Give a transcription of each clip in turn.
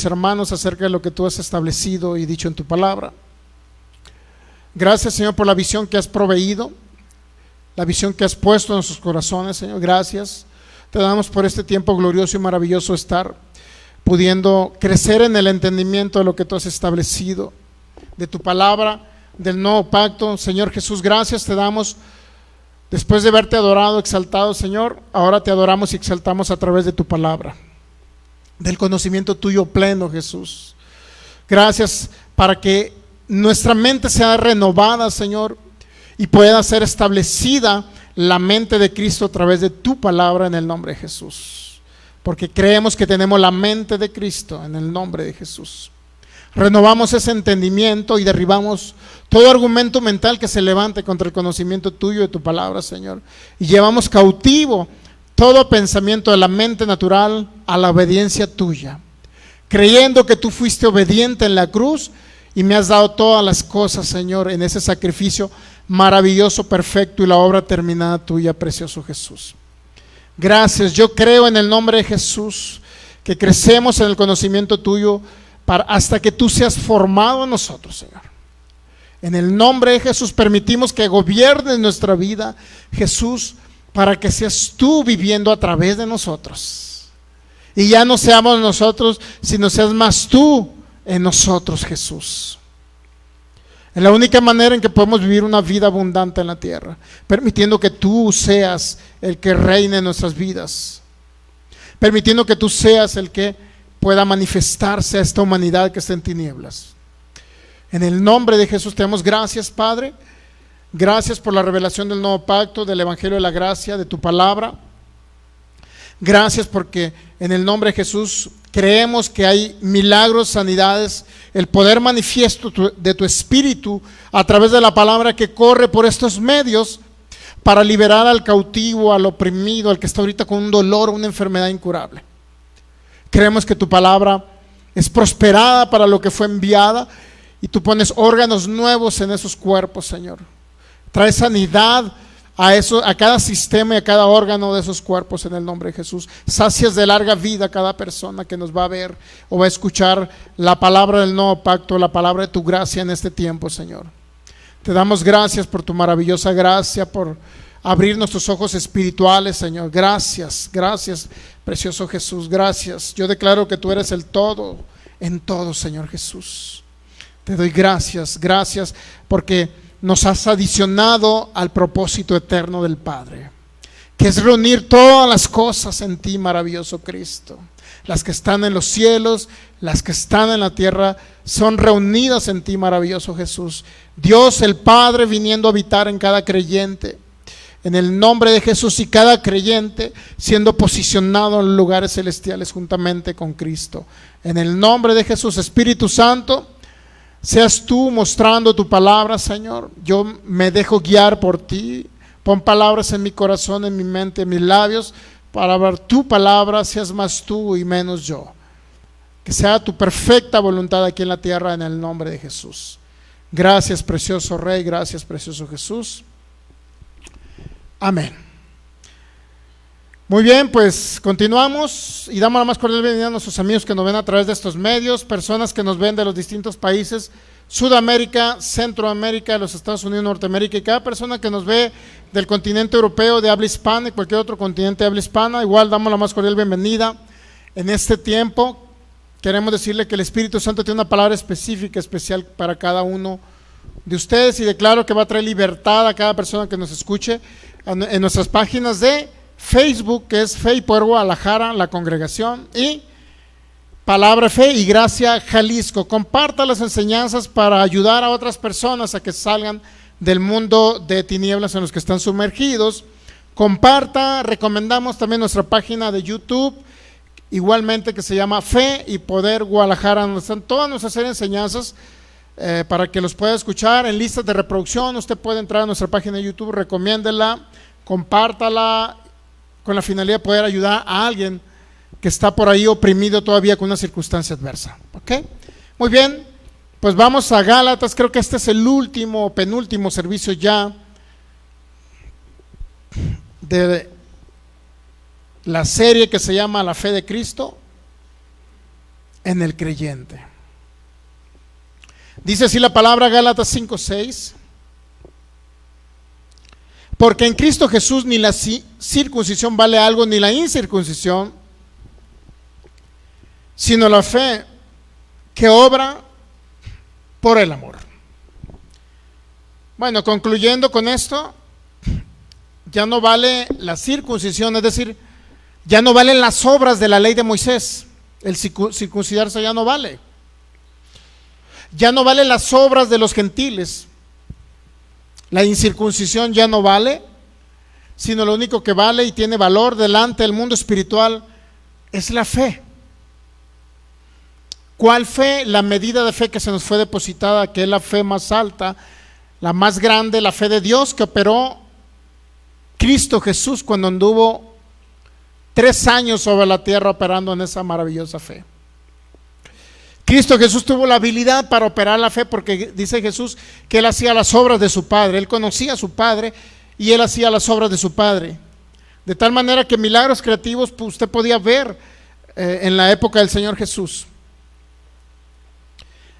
mis hermanos acerca de lo que tú has establecido y dicho en tu palabra. Gracias, Señor, por la visión que has proveído, la visión que has puesto en nuestros corazones, Señor. Gracias. Te damos por este tiempo glorioso y maravilloso estar pudiendo crecer en el entendimiento de lo que tú has establecido, de tu palabra, del nuevo pacto. Señor Jesús, gracias te damos. Después de haberte adorado, exaltado, Señor, ahora te adoramos y exaltamos a través de tu palabra, del conocimiento tuyo pleno, Jesús. Gracias para que nuestra mente sea renovada, Señor, y pueda ser establecida la mente de Cristo a través de tu palabra en el nombre de Jesús, porque creemos que tenemos la mente de Cristo en el nombre de Jesús. Renovamos ese entendimiento y derribamos todo argumento mental que se levante contra el conocimiento tuyo de tu palabra, Señor, y llevamos cautivo todo pensamiento de la mente natural a la obediencia tuya, creyendo que tú fuiste obediente en la cruz y me has dado todas las cosas, Señor, en ese sacrificio maravilloso, perfecto y la obra terminada tuya, precioso Jesús. Gracias. Yo creo en el nombre de Jesús que crecemos en el conocimiento tuyo hasta que tú seas formado en nosotros, Señor. En el nombre de Jesús permitimos que gobiernes nuestra vida, Jesús, para que seas tú viviendo a través de nosotros y ya no seamos nosotros, sino seas más tú en nosotros, Jesús. Es la única manera en que podemos vivir una vida abundante en la tierra, permitiendo que tú seas el que reine en nuestras vidas, permitiendo que tú seas el que pueda manifestarse a esta humanidad que está en tinieblas. En el nombre de Jesús te damos gracias, Padre. Gracias por la revelación del nuevo pacto, del evangelio de la gracia, de tu palabra. Gracias porque en el nombre de Jesús creemos que hay milagros, sanidades, el poder manifiesto de tu espíritu a través de la palabra que corre por estos medios para liberar al cautivo, al oprimido, al que está ahorita con un dolor o una enfermedad incurable. Creemos que tu palabra es prosperada para lo que fue enviada y tú pones órganos nuevos en esos cuerpos, Señor. Trae sanidad a cada sistema y a cada órgano de esos cuerpos en el nombre de Jesús. Sacias de larga vida a cada persona que nos va a ver o va a escuchar la palabra del nuevo pacto, la palabra de tu gracia en este tiempo, Señor. Te damos gracias por tu maravillosa gracia, por abrir nuestros ojos espirituales, Señor. Gracias, gracias, precioso Jesús, gracias. Yo declaro que tú eres el todo en todo, Señor Jesús. Te doy gracias, gracias porque nos has adicionado al propósito eterno del Padre, que es reunir todas las cosas en ti, maravilloso Cristo. Las que están en los cielos, las que están en la tierra, son reunidas en ti, maravilloso Jesús. Dios el Padre viniendo a habitar en cada creyente, en el nombre de Jesús, y cada creyente siendo posicionado en lugares celestiales juntamente con Cristo. En el nombre de Jesús, Espíritu Santo, seas tú mostrando tu palabra, Señor. Yo me dejo guiar por ti. Pon palabras en mi corazón, en mi mente, en mis labios, para ver tu palabra, seas más tú y menos yo. Que sea tu perfecta voluntad aquí en la tierra, en el nombre de Jesús. Gracias, precioso Rey, gracias, precioso Jesús. Amén. Muy bien, pues continuamos y damos la más cordial bienvenida a nuestros amigos que nos ven a través de estos medios, personas que nos ven de los distintos países, Sudamérica, Centroamérica, los Estados Unidos, Norteamérica, y cada persona que nos ve del continente europeo, de habla hispana y cualquier otro continente de habla hispana, igual damos la más cordial bienvenida. En este tiempo queremos decirle que el Espíritu Santo tiene una palabra específica, especial para cada uno de ustedes, y declaro que va a traer libertad a cada persona que nos escuche en nuestras páginas de Facebook, que es Fe y Poder Guadalajara, la congregación, y Palabra, Fe y Gracia Jalisco. Comparta las enseñanzas para ayudar a otras personas a que salgan del mundo de tinieblas en los que están sumergidos. Comparta, recomendamos también nuestra página de YouTube, igualmente, que se llama Fe y Poder Guadalajara, donde están todas nuestras series de enseñanzas para que los pueda escuchar en listas de reproducción. Usted puede entrar a nuestra página de YouTube, recomiéndela, compártala, con la finalidad de poder ayudar a alguien que está por ahí oprimido todavía con una circunstancia adversa. ¿Ok? Muy bien, pues vamos a Gálatas. Creo que este es el último, penúltimo servicio ya de la serie que se llama La Fe de Cristo. en el creyente. Dice así la palabra, Gálatas 5:6. Porque en Cristo Jesús ni la circuncisión vale algo, ni la incircuncisión, sino la fe que obra por el amor. Bueno, concluyendo con esto, ya no vale la circuncisión, es decir, ya no valen las obras de la ley de Moisés. El circuncidarse ya no vale. Ya no valen las obras de los gentiles. La incircuncisión ya no vale, sino lo único que vale y tiene valor delante del mundo espiritual es la fe. ¿Cuál fe? La medida de fe que se nos fue depositada, que es la fe más alta, la más grande, la fe de Dios que operó Cristo Jesús cuando anduvo 3 años sobre la tierra operando en esa maravillosa fe. Cristo Jesús tuvo la habilidad para operar la fe porque dice Jesús que Él hacía las obras de su Padre. Él conocía a su Padre y Él hacía las obras de su Padre. De tal manera que milagros creativos usted podía ver en la época del Señor Jesús.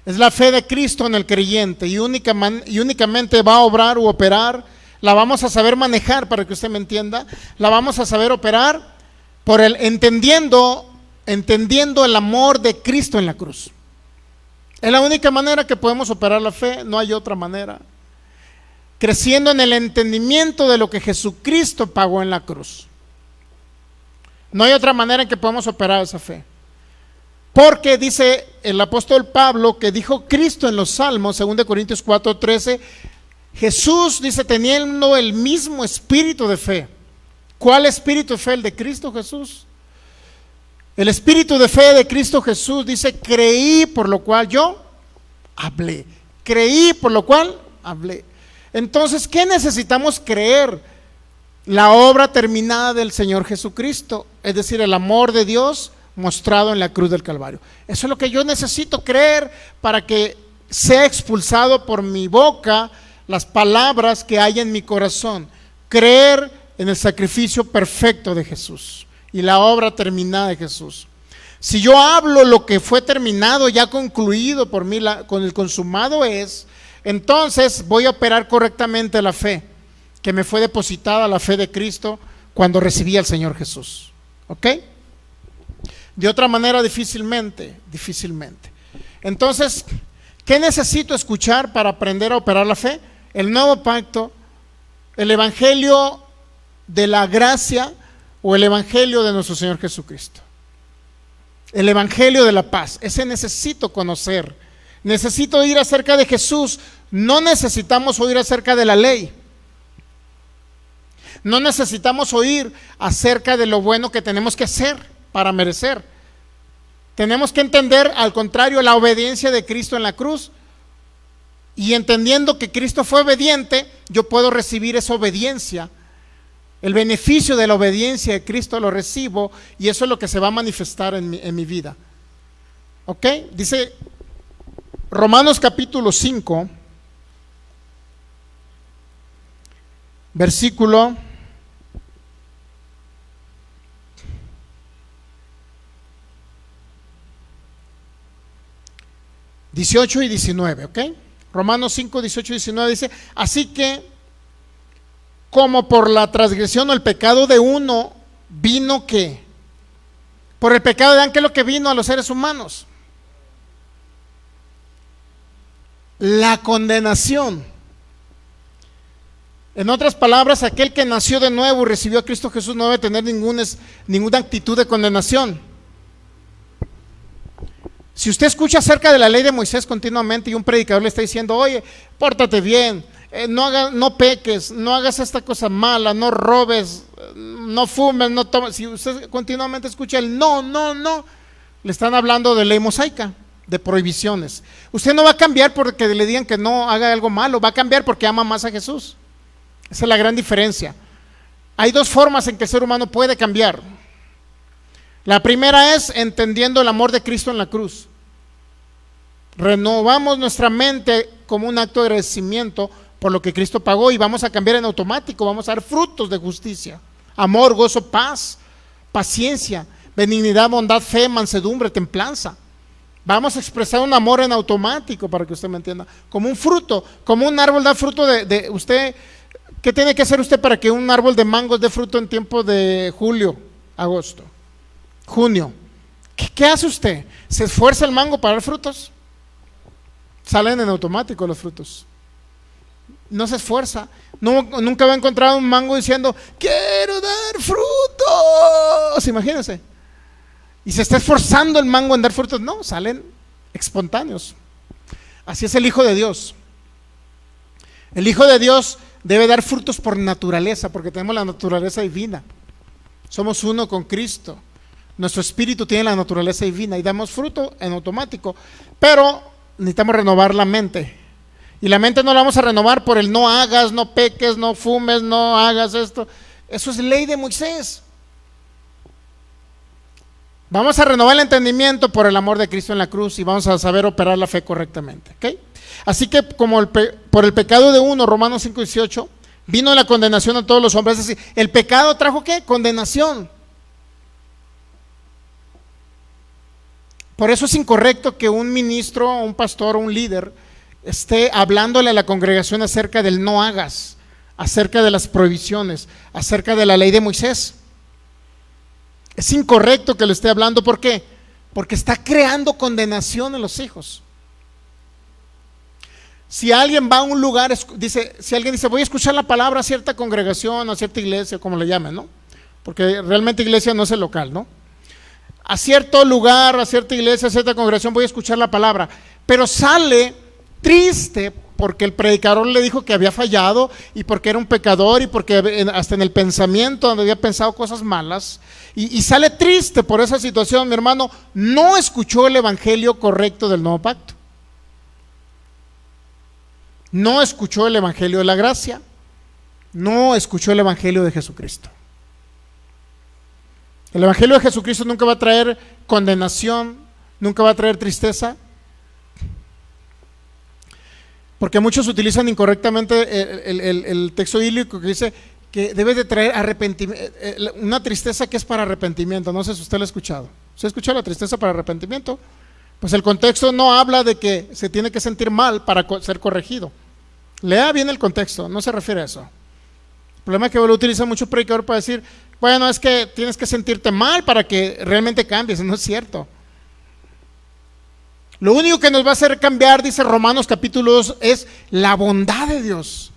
Es la fe de Cristo en el creyente y únicamente va a obrar u operar. La vamos a saber manejar, para que usted me entienda. La vamos a saber operar por el entendiendo el amor de Cristo en la cruz. Es la única manera que podemos operar la fe, no hay otra manera. Creciendo en el entendimiento de lo que Jesucristo pagó en la cruz. No hay otra manera en que podamos operar esa fe. Porque dice el apóstol Pablo que dijo Cristo en los Salmos, 2 Corintios 4:13, Jesús dice teniendo el mismo espíritu de fe. ¿Cuál espíritu de fe? El de Cristo Jesús. El espíritu de fe de Cristo Jesús dice, creí por lo cual yo hablé. Creí por lo cual hablé. Entonces, ¿qué necesitamos creer? La obra terminada del Señor Jesucristo, es decir, el amor de Dios mostrado en la cruz del Calvario. Eso es lo que yo necesito creer para que sea expulsado por mi boca las palabras que hay en mi corazón. Creer en el sacrificio perfecto de Jesús y la obra terminada de Jesús. Si yo hablo lo que fue terminado, ya concluido por mí, con el consumado es, entonces voy a operar correctamente la fe que me fue depositada, la fe de Cristo cuando recibí al Señor Jesús. ¿Ok? De otra manera, difícilmente. Entonces, ¿qué necesito escuchar para aprender a operar la fe? El nuevo pacto, el evangelio de la gracia o el evangelio de nuestro Señor Jesucristo. El evangelio de la paz, ese necesito conocer. Necesito oír acerca de Jesús. No necesitamos oír acerca de la ley. No necesitamos oír acerca de lo bueno que tenemos que hacer para merecer. Tenemos que entender, al contrario, la obediencia de Cristo en la cruz. Y entendiendo que Cristo fue obediente, yo puedo recibir esa obediencia. El beneficio de la obediencia de Cristo lo recibo y eso es lo que se va a manifestar en mi vida. ¿Ok? Dice Romanos capítulo 5, versículo 18 y 19, ¿ok? Romanos 5, 18 y 19 dice, así que como por la transgresión o el pecado de uno vino ¿qué? Por el pecado de Adán, ¿qué es lo que vino a los seres humanos? La condenación. En otras palabras, aquel que nació de nuevo y recibió a Cristo Jesús no debe tener ninguna actitud de condenación. Si usted escucha acerca de la ley de Moisés continuamente y un predicador le está diciendo, oye, pórtate bien, no peques, no hagas esta cosa mala, no robes, no fumes, no tomes. Si usted continuamente escucha el no, le están hablando de ley mosaica, de prohibiciones. Usted no va a cambiar porque le digan que no haga algo malo, va a cambiar porque ama más a Jesús. Esa es la gran diferencia. Hay dos formas en que el ser humano puede cambiar. La primera es entendiendo el amor de Cristo en la cruz. Renovamos nuestra mente como un acto de agradecimiento por lo que Cristo pagó y vamos a cambiar en automático, vamos a dar frutos de justicia, amor, gozo, paz, paciencia, benignidad, bondad, fe, mansedumbre, templanza. Vamos a expresar un amor en automático, para que usted me entienda, como un fruto, como un árbol da fruto de usted. ¿Qué tiene que hacer usted para que un árbol de mangos dé fruto en tiempo de julio, agosto, junio? ¿Qué hace usted? ¿Se esfuerza el mango para dar frutos? Salen en automático los frutos. No se esfuerza. Nunca va a encontrar un mango diciendo, quiero dar frutos. Imagínense. Y se está esforzando el mango en dar frutos. No, salen espontáneos. Así es el Hijo de Dios. El Hijo de Dios debe dar frutos por naturaleza, porque tenemos la naturaleza divina. Somos uno con Cristo. Nuestro espíritu tiene la naturaleza divina y damos fruto en automático. Pero necesitamos renovar la mente. Y la mente no la vamos a renovar por el no hagas, no peques, no fumes, no hagas esto. Eso es ley de Moisés. Vamos a renovar el entendimiento por el amor de Cristo en la cruz y vamos a saber operar la fe correctamente. ¿Okay? Así que como por el pecado de uno, Romanos 5:18, vino la condenación a todos los hombres. Es decir, el pecado trajo ¿qué? Condenación. Por eso es incorrecto que un ministro, un pastor o un líder esté hablándole a la congregación acerca del no hagas, acerca de las prohibiciones, acerca de la ley de Moisés. Es incorrecto que lo esté hablando. ¿Por qué? Porque está creando condenación en los hijos. Si alguien va a un lugar, si alguien dice, voy a escuchar la palabra a cierta congregación, a cierta iglesia, como le llamen, ¿no? Porque realmente iglesia no es el local, ¿no? A cierto lugar, a cierta iglesia, a cierta congregación, voy a escuchar la palabra, pero sale triste porque el predicador le dijo que había fallado y porque era un pecador y porque hasta en el pensamiento donde había pensado cosas malas y sale triste por esa situación. Mi hermano no escuchó el evangelio correcto del nuevo pacto, no escuchó el evangelio de la gracia, no escuchó el evangelio de Jesucristo. El evangelio de Jesucristo nunca va a traer condenación, nunca va a traer tristeza, porque muchos utilizan incorrectamente el texto bíblico que dice que debe de traer arrepentimiento, una tristeza que es para arrepentimiento. No sé si usted lo ha escuchado. ¿Se ha escuchado la tristeza para arrepentimiento? Pues el contexto no habla de que se tiene que sentir mal para ser corregido. Lea bien el contexto, no se refiere a eso. El problema es que lo utiliza mucho predicador para decir, bueno, es que tienes que sentirte mal para que realmente cambies. No es cierto. Lo único que nos va a hacer cambiar, dice Romanos capítulo 2, es la bondad de Dios.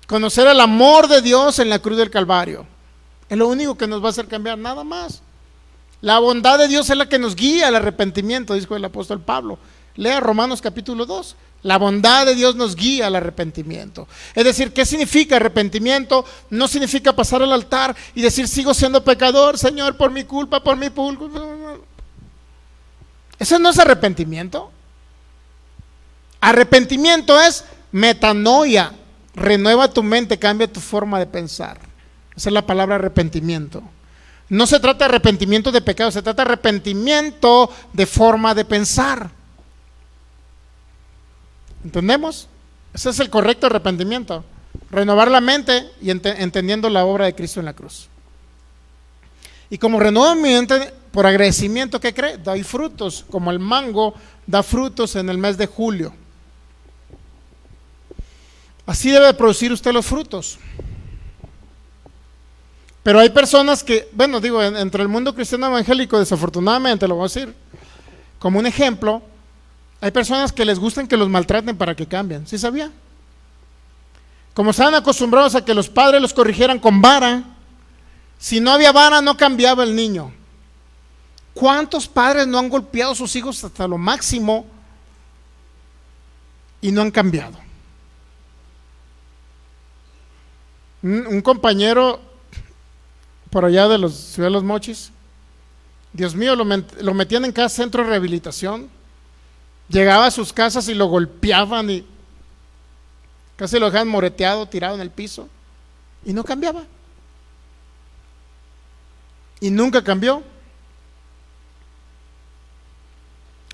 Conocer el amor de Dios en la cruz del Calvario. Es lo único que nos va a hacer cambiar, nada más. La bondad de Dios es la que nos guía al arrepentimiento, dijo el apóstol Pablo. Lea Romanos capítulo 2. La bondad de Dios nos guía al arrepentimiento. Es decir, ¿qué significa arrepentimiento? No significa pasar al altar y decir, sigo siendo pecador, Señor, por mi culpa, por mi culpa. Eso no es arrepentimiento. Arrepentimiento es metanoia. Renueva tu mente, cambia tu forma de pensar. Esa es la palabra arrepentimiento. No se trata de arrepentimiento de pecado, se trata de arrepentimiento de forma de pensar. ¿Entendemos? Ese es el correcto arrepentimiento. Renovar la mente y entendiendo la obra de Cristo en la cruz. Y como renuevo mi mente por agradecimiento, ¿qué cree? Da frutos, como el mango da frutos en el mes de julio. Así debe producir usted los frutos. Pero hay personas que, bueno, digo, entre el mundo cristiano evangélico, desafortunadamente, lo voy a decir como un ejemplo, hay personas que les gustan que los maltraten para que cambien. ¿Sí sabía? Como estaban acostumbrados a que los padres los corrigieran con vara, si no había vara no cambiaba el niño. ¿Cuántos padres no han golpeado a sus hijos hasta lo máximo y no han cambiado? Un compañero por allá de Ciudad de los Mochis, Dios mío, lo metían en cada centro de rehabilitación. Llegaba a sus casas y lo golpeaban y casi lo dejaban moreteado, tirado en el piso, y no cambiaba. Y nunca cambió.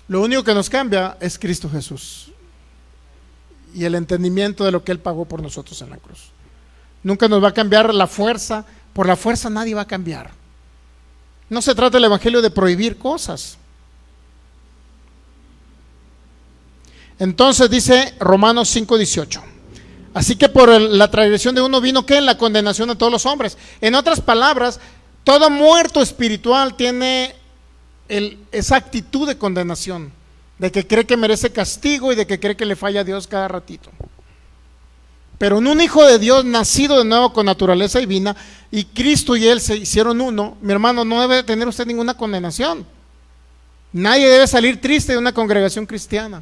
Lo único que nos cambia es Cristo Jesús y el entendimiento de lo que Él pagó por nosotros en la cruz. Nunca nos va a cambiar la fuerza. Por la fuerza nadie va a cambiar. No se trata del evangelio de prohibir cosas. Entonces dice Romanos 5:18. Así que por la transgresión de uno vino, ¿qué? La condenación de todos los hombres. En otras palabras, todo muerto espiritual tiene esa actitud de condenación, de que cree que merece castigo y de que cree que le falla a Dios cada ratito. Pero en un hijo de Dios nacido de nuevo con naturaleza divina, y Cristo y Él se hicieron uno, mi hermano, no debe tener usted ninguna condenación. Nadie debe salir triste de una congregación cristiana,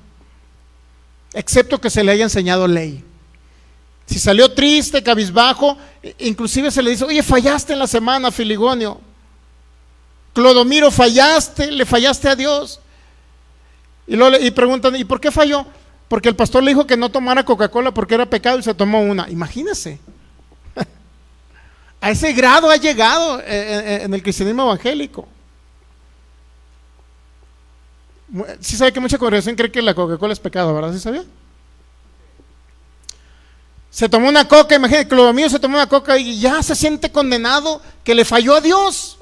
excepto que se le haya enseñado ley. Si salió triste, cabizbajo, inclusive se le dice: oye, fallaste en la semana, Filigonio, Clodomiro, fallaste, le fallaste a Dios. Y preguntan: ¿y por qué falló? Porque el pastor le dijo que no tomara Coca-Cola porque era pecado y se tomó una. Imagínese. A ese grado ha llegado en el cristianismo evangélico. Sí sabe que mucha congregación cree que la Coca-Cola es pecado, ¿verdad? ¿Sí sabía? Se tomó una coca, imagínate, Clodomiro se tomó una coca y ya se siente condenado, que le falló a Dios.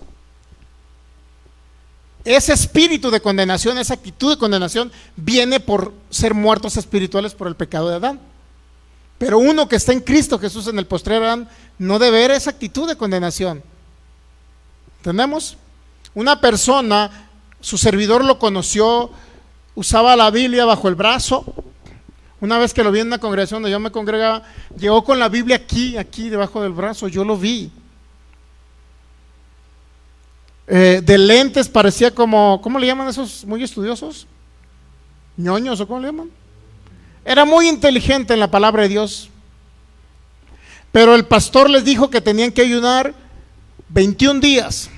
Ese espíritu de condenación, esa actitud de condenación viene por ser muertos espirituales por el pecado de Adán. Pero uno que está en Cristo Jesús, en el postrer Adán, no debe ver esa actitud de condenación. ¿Entendemos? Una persona, su servidor lo conoció, usaba la Biblia bajo el brazo. Una vez que lo vi en una congregación donde yo me congregaba, llegó con la Biblia aquí debajo del brazo, yo lo vi. De lentes, parecía como, ¿cómo le llaman esos muy estudiosos? ¿Ñoños o cómo le llaman? Era muy inteligente en la palabra de Dios. Pero el pastor les dijo que tenían que ayunar 21 días.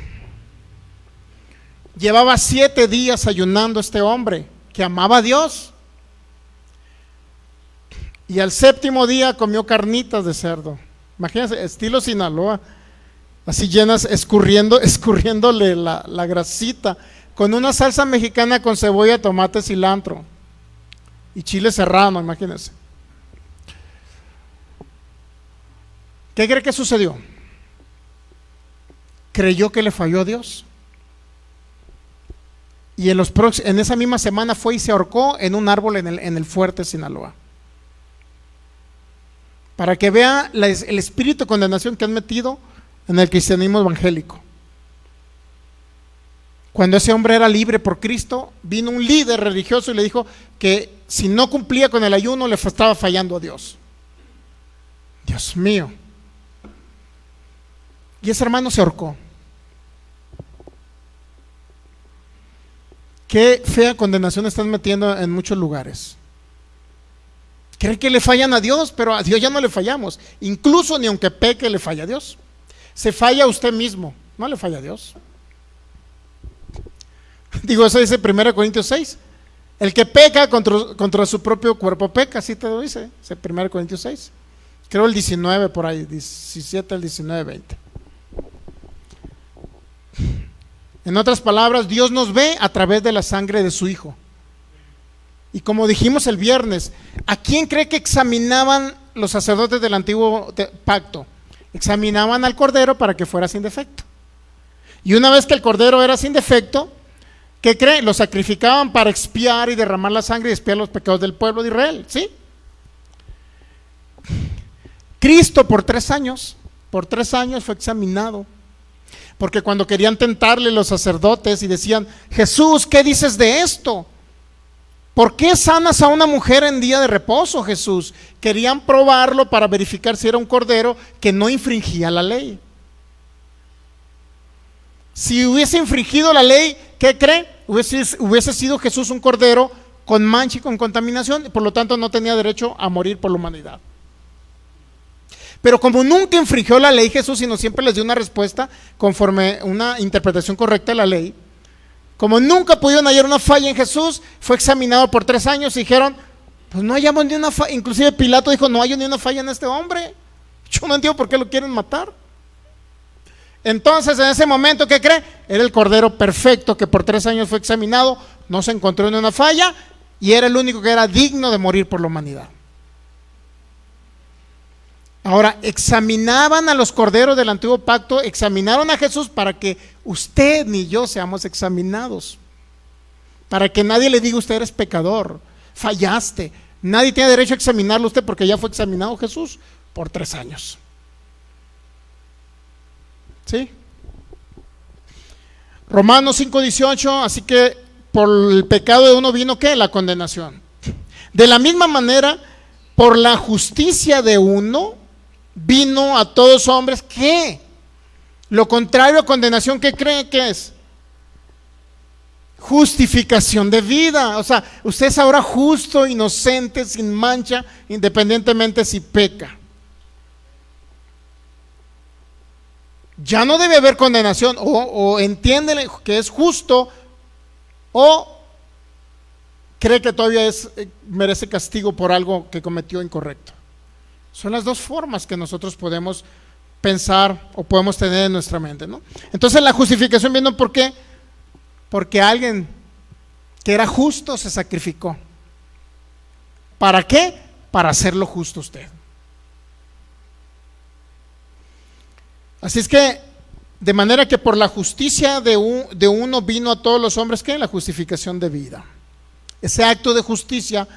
Llevaba 7 días ayunando este hombre que amaba a Dios. Y al 7º día comió carnitas de cerdo. Imagínense, estilo Sinaloa, así llenas, escurriéndole la grasita, con una salsa mexicana con cebolla, tomate, cilantro y chile serrano, imagínense. ¿Qué cree que sucedió? Creyó que le falló a Dios. Y en esa misma semana fue y se ahorcó en un árbol en el fuerte Sinaloa. Para que vea el espíritu de condenación que han metido en el cristianismo evangélico. Cuando ese hombre era libre por Cristo, vino un líder religioso y le dijo que si no cumplía con el ayuno le estaba fallando a Dios. Dios mío. Y ese hermano se ahorcó. Qué fea condenación están metiendo en muchos lugares. Creen que le fallan a Dios, pero a Dios ya no le fallamos. Incluso ni aunque peque le falla a Dios. Se falla a usted mismo, no le falla a Dios. Digo, eso dice 1 Corintios 6. El que peca contra su propio cuerpo peca, así te lo dice 1 Corintios 6. Creo el 19 por ahí, 17 al 19, 20. En otras palabras, Dios nos ve a través de la sangre de su Hijo. Y como dijimos el viernes, ¿a quién cree que examinaban los sacerdotes del antiguo pacto? Examinaban al cordero para que fuera sin defecto. Y una vez que el cordero era sin defecto, ¿qué cree? Lo sacrificaban para expiar y derramar la sangre y expiar los pecados del pueblo de Israel, ¿sí? Cristo por 3 años fue examinado. Porque cuando querían tentarle los sacerdotes y decían: Jesús, ¿qué dices de esto? ¿Por qué sanas a una mujer en día de reposo, Jesús? Querían probarlo para verificar si era un cordero que no infringía la ley. Si hubiese infringido la ley, ¿qué cree? Hubiese sido Jesús un cordero con mancha y con contaminación, y por lo tanto no tenía derecho a morir por la humanidad. Pero como nunca infringió la ley Jesús, sino siempre les dio una respuesta conforme una interpretación correcta de la ley, como nunca pudieron hallar una falla en Jesús, fue examinado por 3 años y dijeron: pues no hallamos ni una falla. Inclusive Pilato dijo: no hay ni una falla en este hombre. Yo no entiendo por qué lo quieren matar. Entonces en ese momento, ¿qué cree? Era el cordero perfecto que por 3 años fue examinado, no se encontró ni una falla y era el único que era digno de morir por la humanidad. Ahora, examinaban a los corderos del antiguo pacto, examinaron a Jesús para que usted ni yo seamos examinados, para que nadie le diga: usted eres pecador. fallaste. Nadie tiene derecho a examinarlo usted porque ya fue examinado Jesús por 3 años. ¿Sí? Romanos 5:18, así que por el pecado de uno vino ¿qué? La condenación. De la misma manera, por la justicia de uno vino a todos hombres ¿qué? Lo contrario a condenación, ¿qué cree que es? Justificación de vida. O sea, usted es ahora justo, inocente, sin mancha, independientemente si peca. Ya no debe haber condenación, o entiende que es justo, o cree que todavía merece castigo por algo que cometió incorrecto. Son las dos formas que nosotros podemos pensar o podemos tener en nuestra mente, ¿no? Entonces la justificación vino ¿por qué? Porque alguien que era justo se sacrificó. ¿Para qué? Para hacerlo justo usted. Así es que, de manera que por la justicia de uno vino a todos los hombres, ¿qué? La justificación de vida. Ese acto de justicia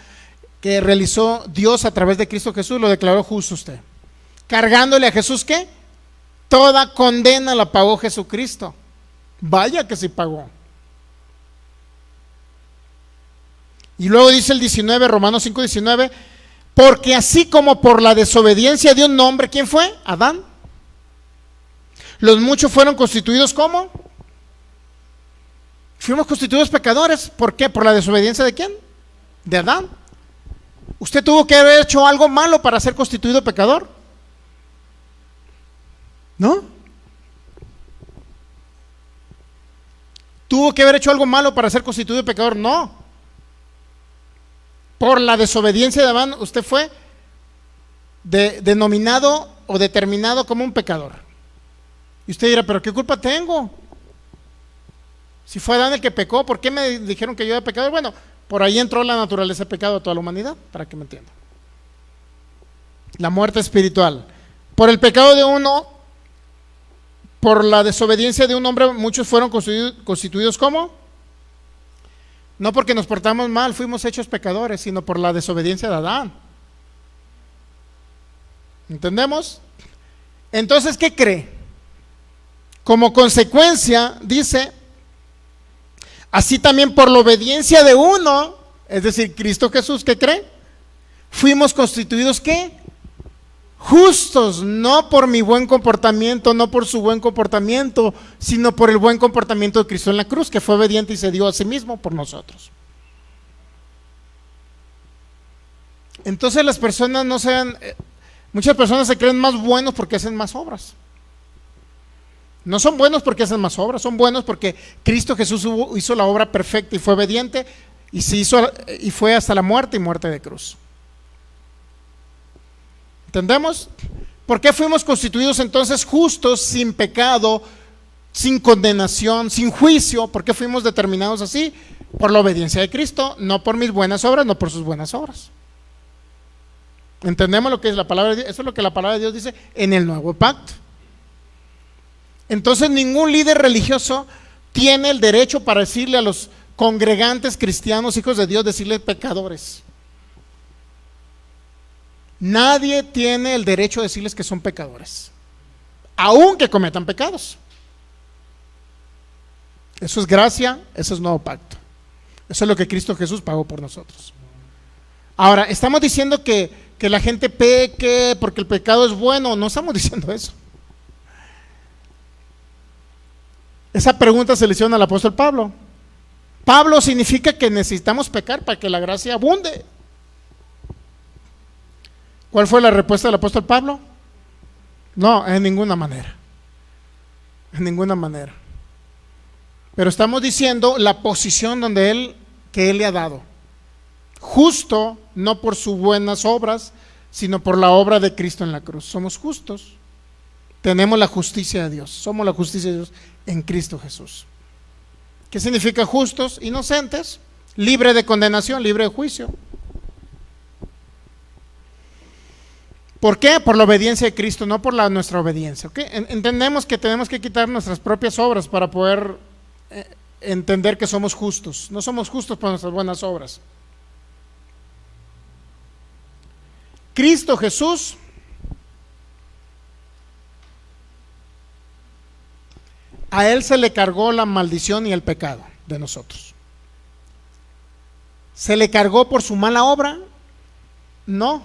que realizó Dios a través de Cristo Jesús lo declaró justo usted. Cargándole a Jesús, ¿qué? Toda condena la pagó Jesucristo. Vaya que sí pagó. Y luego dice el 19, Romanos 5:19, porque así como por la desobediencia de un hombre, ¿quién fue? Adán. Los muchos fueron constituidos ¿cómo? Fuimos constituidos pecadores. ¿Por qué? ¿Por la desobediencia de quién? De Adán. ¿Usted tuvo que haber hecho algo malo para ser constituido pecador? ¿No? ¿Tuvo que haber hecho algo malo para ser constituido pecador? No. Por la desobediencia de Adán, usted fue denominado o determinado como un pecador. Y usted dirá, ¿pero qué culpa tengo? Si fue Adán el que pecó, ¿por qué me dijeron que yo era pecador? Bueno, por ahí entró la naturaleza de pecado a toda la humanidad, para que me entiendan. La muerte espiritual. Por el pecado de uno, por la desobediencia de un hombre, muchos fueron constituidos ¿cómo? No porque nos portamos mal, fuimos hechos pecadores, sino por la desobediencia de Adán. ¿Entendemos? Entonces, ¿qué cree? Como consecuencia, dice, así también por la obediencia de uno, es decir, Cristo Jesús, ¿qué cree? Fuimos constituidos ¿qué? Justos, no por mi buen comportamiento, no por su buen comportamiento, sino por el buen comportamiento de Cristo en la cruz, que fue obediente y se dio a sí mismo por nosotros. Entonces las personas no sean, muchas personas se creen más buenos porque hacen más obras. No son buenos porque hacen más obras, son buenos porque Cristo Jesús hizo la obra perfecta y fue obediente y fue hasta la muerte y muerte de cruz. ¿Entendemos? ¿Por qué fuimos constituidos entonces justos, sin pecado, sin condenación, sin juicio? ¿Por qué fuimos determinados así? Por la obediencia de Cristo, no por mis buenas obras, no por sus buenas obras. ¿Entendemos lo que es la palabra de Dios? Eso es lo que la palabra de Dios dice en el nuevo pacto. Entonces ningún líder religioso tiene el derecho para decirle a los congregantes cristianos, hijos de Dios, decirles pecadores. Nadie tiene el derecho de decirles que son pecadores, aunque cometan pecados. Eso es gracia, eso es nuevo pacto. Eso es lo que Cristo Jesús pagó por nosotros. Ahora, ¿estamos diciendo que la gente peque porque el pecado es bueno? No estamos diciendo eso. Esa pregunta se le hicieron al apóstol Pablo. Pablo significa que necesitamos pecar para que la gracia abunde. ¿Cuál fue la respuesta del apóstol Pablo? No, en ninguna manera. En ninguna manera. Pero estamos diciendo la posición que él le ha dado. Justo, no por sus buenas obras, sino por la obra de Cristo en la cruz. Somos justos. Tenemos la justicia de Dios. Somos la justicia de Dios en Cristo Jesús. ¿Qué significa justos? Inocentes, libre de condenación, libre de juicio. ¿Por qué? Por la obediencia de Cristo, no por nuestra obediencia. ¿Okay? Entendemos que tenemos que quitar nuestras propias obras para poder entender que somos justos. No somos justos por nuestras buenas obras. Cristo Jesús a Él se le cargó la maldición y el pecado de nosotros. ¿Se le cargó por su mala obra? No,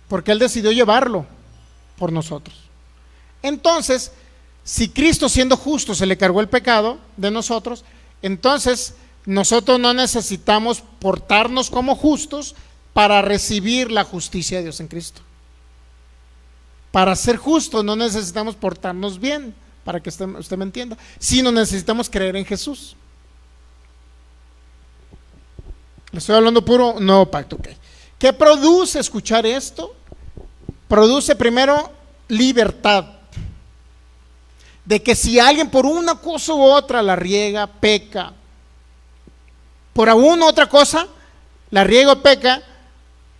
porque Él decidió llevarlo por nosotros. Entonces, si Cristo siendo justo se le cargó el pecado de nosotros, entonces nosotros no necesitamos portarnos como justos para recibir la justicia de Dios en Cristo. Para ser justos no necesitamos portarnos bien, para que usted me entienda, sino necesitamos creer en Jesús. Le estoy hablando puro nuevo pacto. Okay. ¿Qué produce escuchar esto? Produce primero libertad. De que si alguien por una cosa u otra la riega, peca, por alguna otra cosa la riega o peca,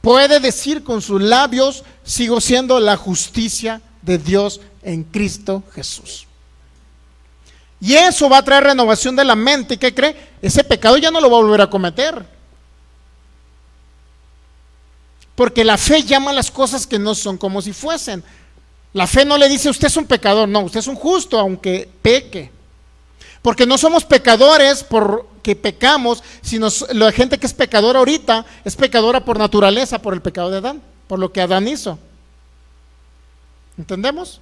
puede decir con sus labios: sigo siendo la justicia de Dios en Cristo Jesús. Y eso va a traer renovación de la mente. ¿Y qué cree? Ese pecado ya no lo va a volver a cometer. Porque la fe llama a las cosas que no son como si fuesen. La fe no le dice: usted es un pecador. No, usted es un justo aunque peque. Porque no somos pecadores porque pecamos, sino la gente que es pecadora ahorita es pecadora por naturaleza, por el pecado de Adán, por lo que Adán hizo. ¿Entendemos?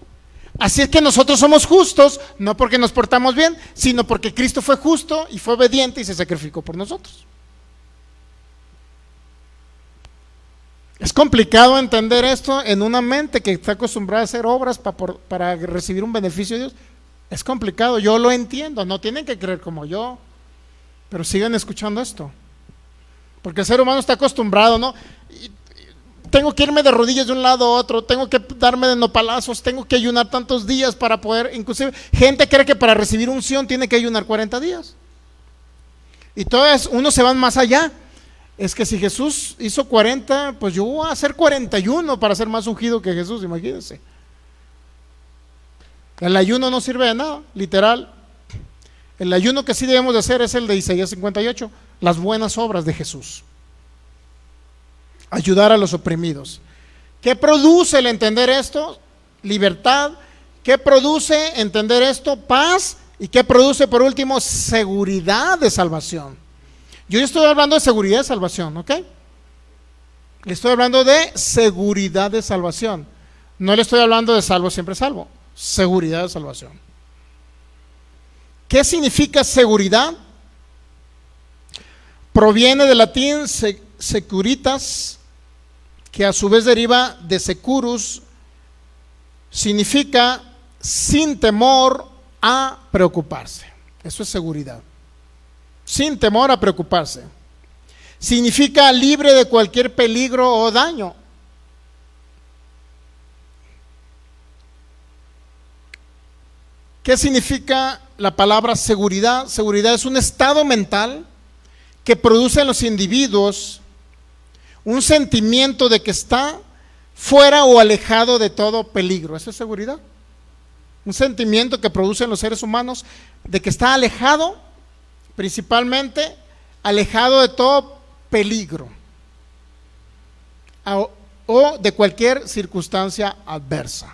Así es que nosotros somos justos, no porque nos portamos bien, sino porque Cristo fue justo y fue obediente y se sacrificó por nosotros. Es complicado entender esto en una mente que está acostumbrada a hacer obras para recibir un beneficio de Dios. Es complicado, yo lo entiendo, no tienen que creer como yo, pero sigan escuchando esto. Porque el ser humano está acostumbrado, ¿no? Tengo que irme de rodillas de un lado a otro, tengo que darme de nopalazos, tengo que ayunar tantos días para poder, inclusive gente cree que para recibir unción tiene que ayunar 40 días. Y todos unos se van más allá. Es que si Jesús hizo 40, pues yo voy a hacer 41 para ser más ungido que Jesús, imagínense. El ayuno no sirve de nada, literal. El ayuno que sí debemos de hacer es el de Isaías 58, las buenas obras de Jesús. Ayudar a los oprimidos. ¿Qué produce el entender esto? Libertad. ¿Qué produce entender esto? Paz. ¿Y qué produce por último? Seguridad de salvación. Yo estoy hablando de seguridad de salvación, ¿ok? Le estoy hablando de seguridad de salvación. No le estoy hablando de salvo siempre salvo. Seguridad de salvación. ¿Qué significa seguridad? Proviene del latín securitas, que a su vez deriva de securus. Significa sin temor a preocuparse. Eso es seguridad. Sin temor a preocuparse. Significa libre de cualquier peligro o daño. ¿Qué significa la palabra seguridad? Seguridad es un estado mental que produce en los individuos un sentimiento de que está fuera o alejado de todo peligro. Eso es seguridad. Un sentimiento que produce en los seres humanos de que está alejado, principalmente alejado de todo peligro o de cualquier circunstancia adversa.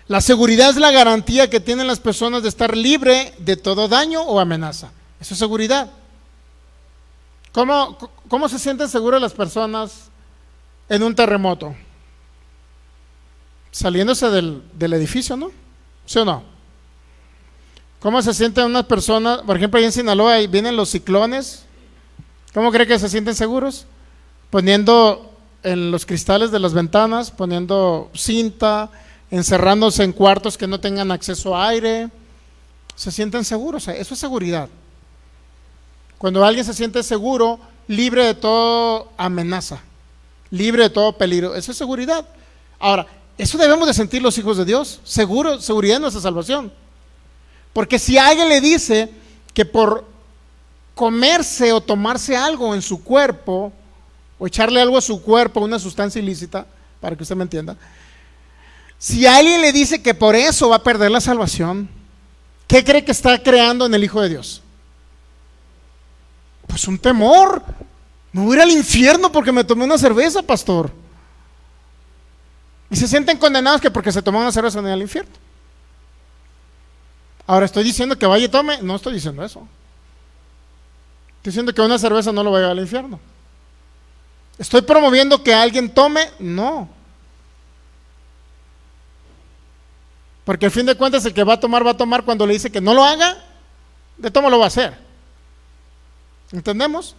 La seguridad es la garantía que tienen las personas de estar libre de todo daño o amenaza. Eso es seguridad. ¿Cómo se sienten seguras las personas en un terremoto? Saliéndose del edificio, ¿no? ¿Sí o no? ¿Cómo se sienten unas personas, por ejemplo, ahí en Sinaloa, ahí vienen los ciclones? ¿Cómo cree que se sienten seguros? Poniendo en los cristales de las ventanas, poniendo cinta, encerrándose en cuartos que no tengan acceso a aire. Se sienten seguros, eso es seguridad. Cuando alguien se siente seguro, libre de toda amenaza, libre de todo peligro, eso es seguridad. Ahora, eso debemos de sentir los hijos de Dios, seguridad en nuestra salvación. Porque si alguien le dice que por comerse o tomarse algo en su cuerpo, o echarle algo a su cuerpo, una sustancia ilícita, para que usted me entienda, si alguien le dice que por eso va a perder la salvación, ¿qué cree que está creando en el Hijo de Dios? Pues un temor Me voy a ir al infierno porque me tomé una cerveza, pastor. Y se sienten condenados que porque se tomaron una cerveza van a ir al infierno. Ahora, ¿estoy diciendo que vaya y tome? No estoy diciendo eso. Estoy diciendo que una cerveza no lo va a llevar al infierno. ¿Estoy promoviendo que alguien tome? No. Porque al fin de cuentas el que va a tomar cuando le dice que no lo haga, de todo lo va a hacer. ¿Entendemos?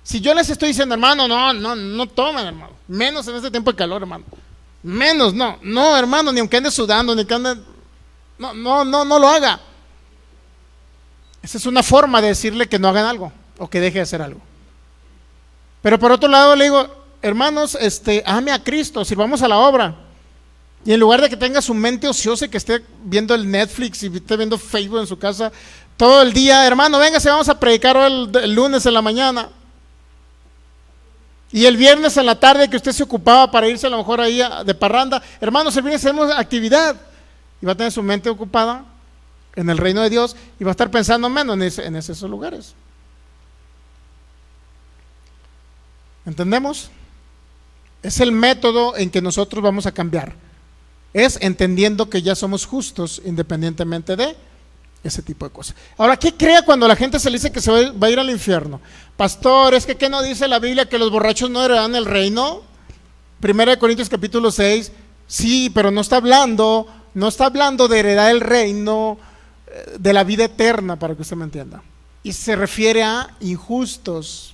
Si yo les estoy diciendo, hermano, no tomen, hermano. Menos en este tiempo de calor, hermano. Menos, no, hermano, ni aunque ande sudando, ni que ande, no lo haga. Esa es una forma de decirle que no hagan algo o que deje de hacer algo. Pero por otro lado le digo, hermanos, ame a Cristo, sirvamos a la obra. Y en lugar de que tenga su mente ociosa y que esté viendo el Netflix y esté viendo Facebook en su casa todo el día, hermano, véngase, vamos a predicar hoy el lunes en la mañana. Y el viernes en la tarde que usted se ocupaba para irse a lo mejor ahí de parranda, hermanos, el viernes hacemos actividad. Y va a tener su mente ocupada en el reino de Dios y va a estar pensando menos en esos lugares. ¿Entendemos? Es el método en que nosotros vamos a cambiar. Es entendiendo que ya somos justos independientemente de ese tipo de cosas. Ahora, ¿qué crea cuando la gente se le dice que se va a ir al infierno? Pastor, es que ¿qué no dice la Biblia que los borrachos no heredan el reino? 1 Corintios capítulo 6, sí, pero no está hablando de heredar el reino de la vida eterna, para que usted me entienda. Y se refiere a injustos.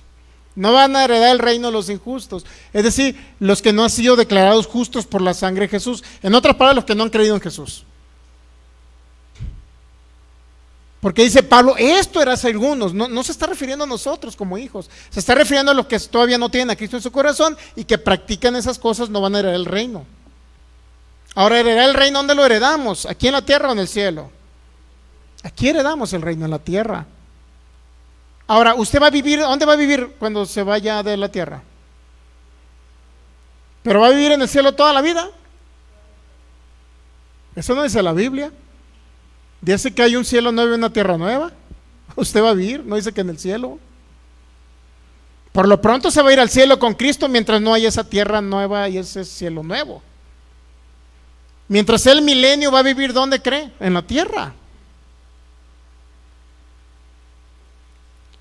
No van a heredar el reino los injustos, es decir, los que no han sido declarados justos por la sangre de Jesús. En otras palabras, los que no han creído en Jesús. Porque dice Pablo, esto era algunos, no se está refiriendo a nosotros como hijos, se está refiriendo a los que todavía no tienen a Cristo en su corazón y que practican esas cosas, no van a heredar el reino. Ahora, heredar el reino, ¿dónde lo heredamos? ¿Aquí en la tierra o en el cielo? Aquí heredamos el reino, en la tierra. Ahora, ¿usted va a vivir, dónde va a vivir cuando se vaya de la tierra? ¿Pero va a vivir en el cielo toda la vida? Eso no dice la Biblia. Dice que hay un cielo nuevo y una tierra nueva. Usted va a vivir, no dice que en el cielo. Por lo pronto se va a ir al cielo con Cristo mientras no haya esa tierra nueva y ese cielo nuevo. Mientras el milenio va a vivir, ¿dónde cree? En la tierra.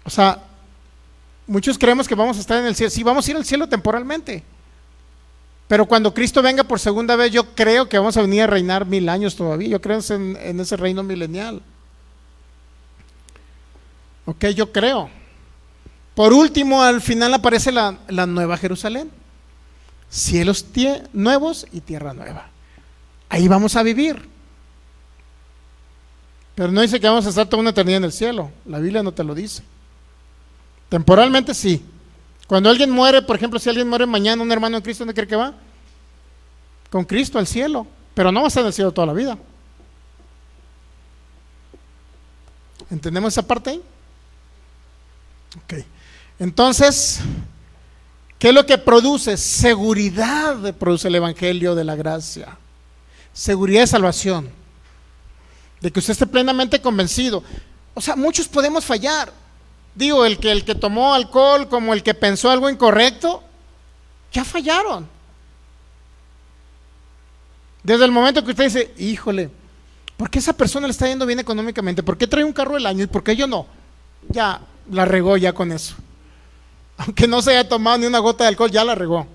O sea, muchos creemos que vamos a estar en el cielo. Sí, vamos a ir al cielo temporalmente. Pero cuando Cristo venga por segunda vez, yo creo que vamos a venir a reinar 1000 años todavía. Yo creo en ese reino milenial. Ok, yo creo. Por último, al final aparece la nueva Jerusalén. Cielos nuevos y tierra nueva. Ahí vamos a vivir. Pero no dice que vamos a estar toda una eternidad en el cielo. La Biblia no te lo dice. Temporalmente sí. Cuando alguien muere, por ejemplo, si alguien muere mañana, un hermano en Cristo, ¿dónde cree que va? Con Cristo al cielo. Pero no va a estar en el cielo toda la vida. ¿Entendemos esa parte ahí? Ok. Entonces, ¿qué es lo que produce? Seguridad produce el Evangelio de la gracia. Seguridad de salvación. De que usted esté plenamente convencido. O sea, muchos podemos fallar. Digo, el que tomó alcohol como el que pensó algo incorrecto, ya fallaron. Desde el momento que usted dice, híjole, ¿por qué esa persona le está yendo bien económicamente? ¿Por qué trae un carro del año y por qué yo no? Ya la regó ya con eso. Aunque no se haya tomado ni una gota de alcohol, ya la regó.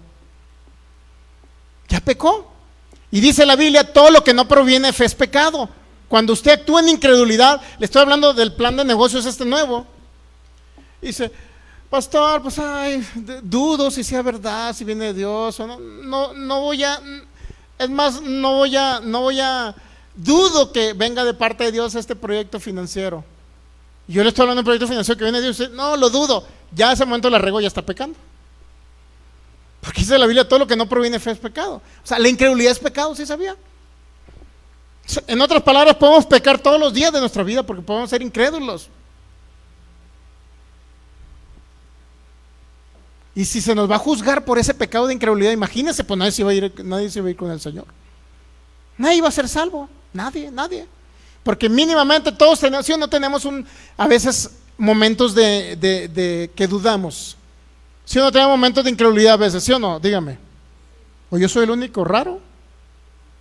Ya pecó. Y dice la Biblia, todo lo que no proviene de fe es pecado. Cuando usted actúa en incredulidad, le estoy hablando del plan de negocios nuevo. Dice, pastor, pues dudo si sea verdad, si viene de Dios o no voy a, es más, no voy a, dudo que venga de parte de Dios este proyecto financiero. Yo le estoy hablando de un proyecto financiero que viene de Dios, no, lo dudo, ya a ese momento la regó, ya está pecando. Porque dice la Biblia, todo lo que no proviene de fe es pecado. O sea, la incredulidad es pecado, ¿sí sabía? En otras palabras, podemos pecar todos los días de nuestra vida porque podemos ser incrédulos. Y si se nos va a juzgar por ese pecado de incredulidad, imagínense, pues nadie se va a ir con el Señor. Nadie va a ser salvo, nadie. Porque mínimamente todos tenemos, a veces momentos de que dudamos. Si uno tiene momentos de incredulidad a veces, ¿sí o no? Dígame. O yo soy el único raro,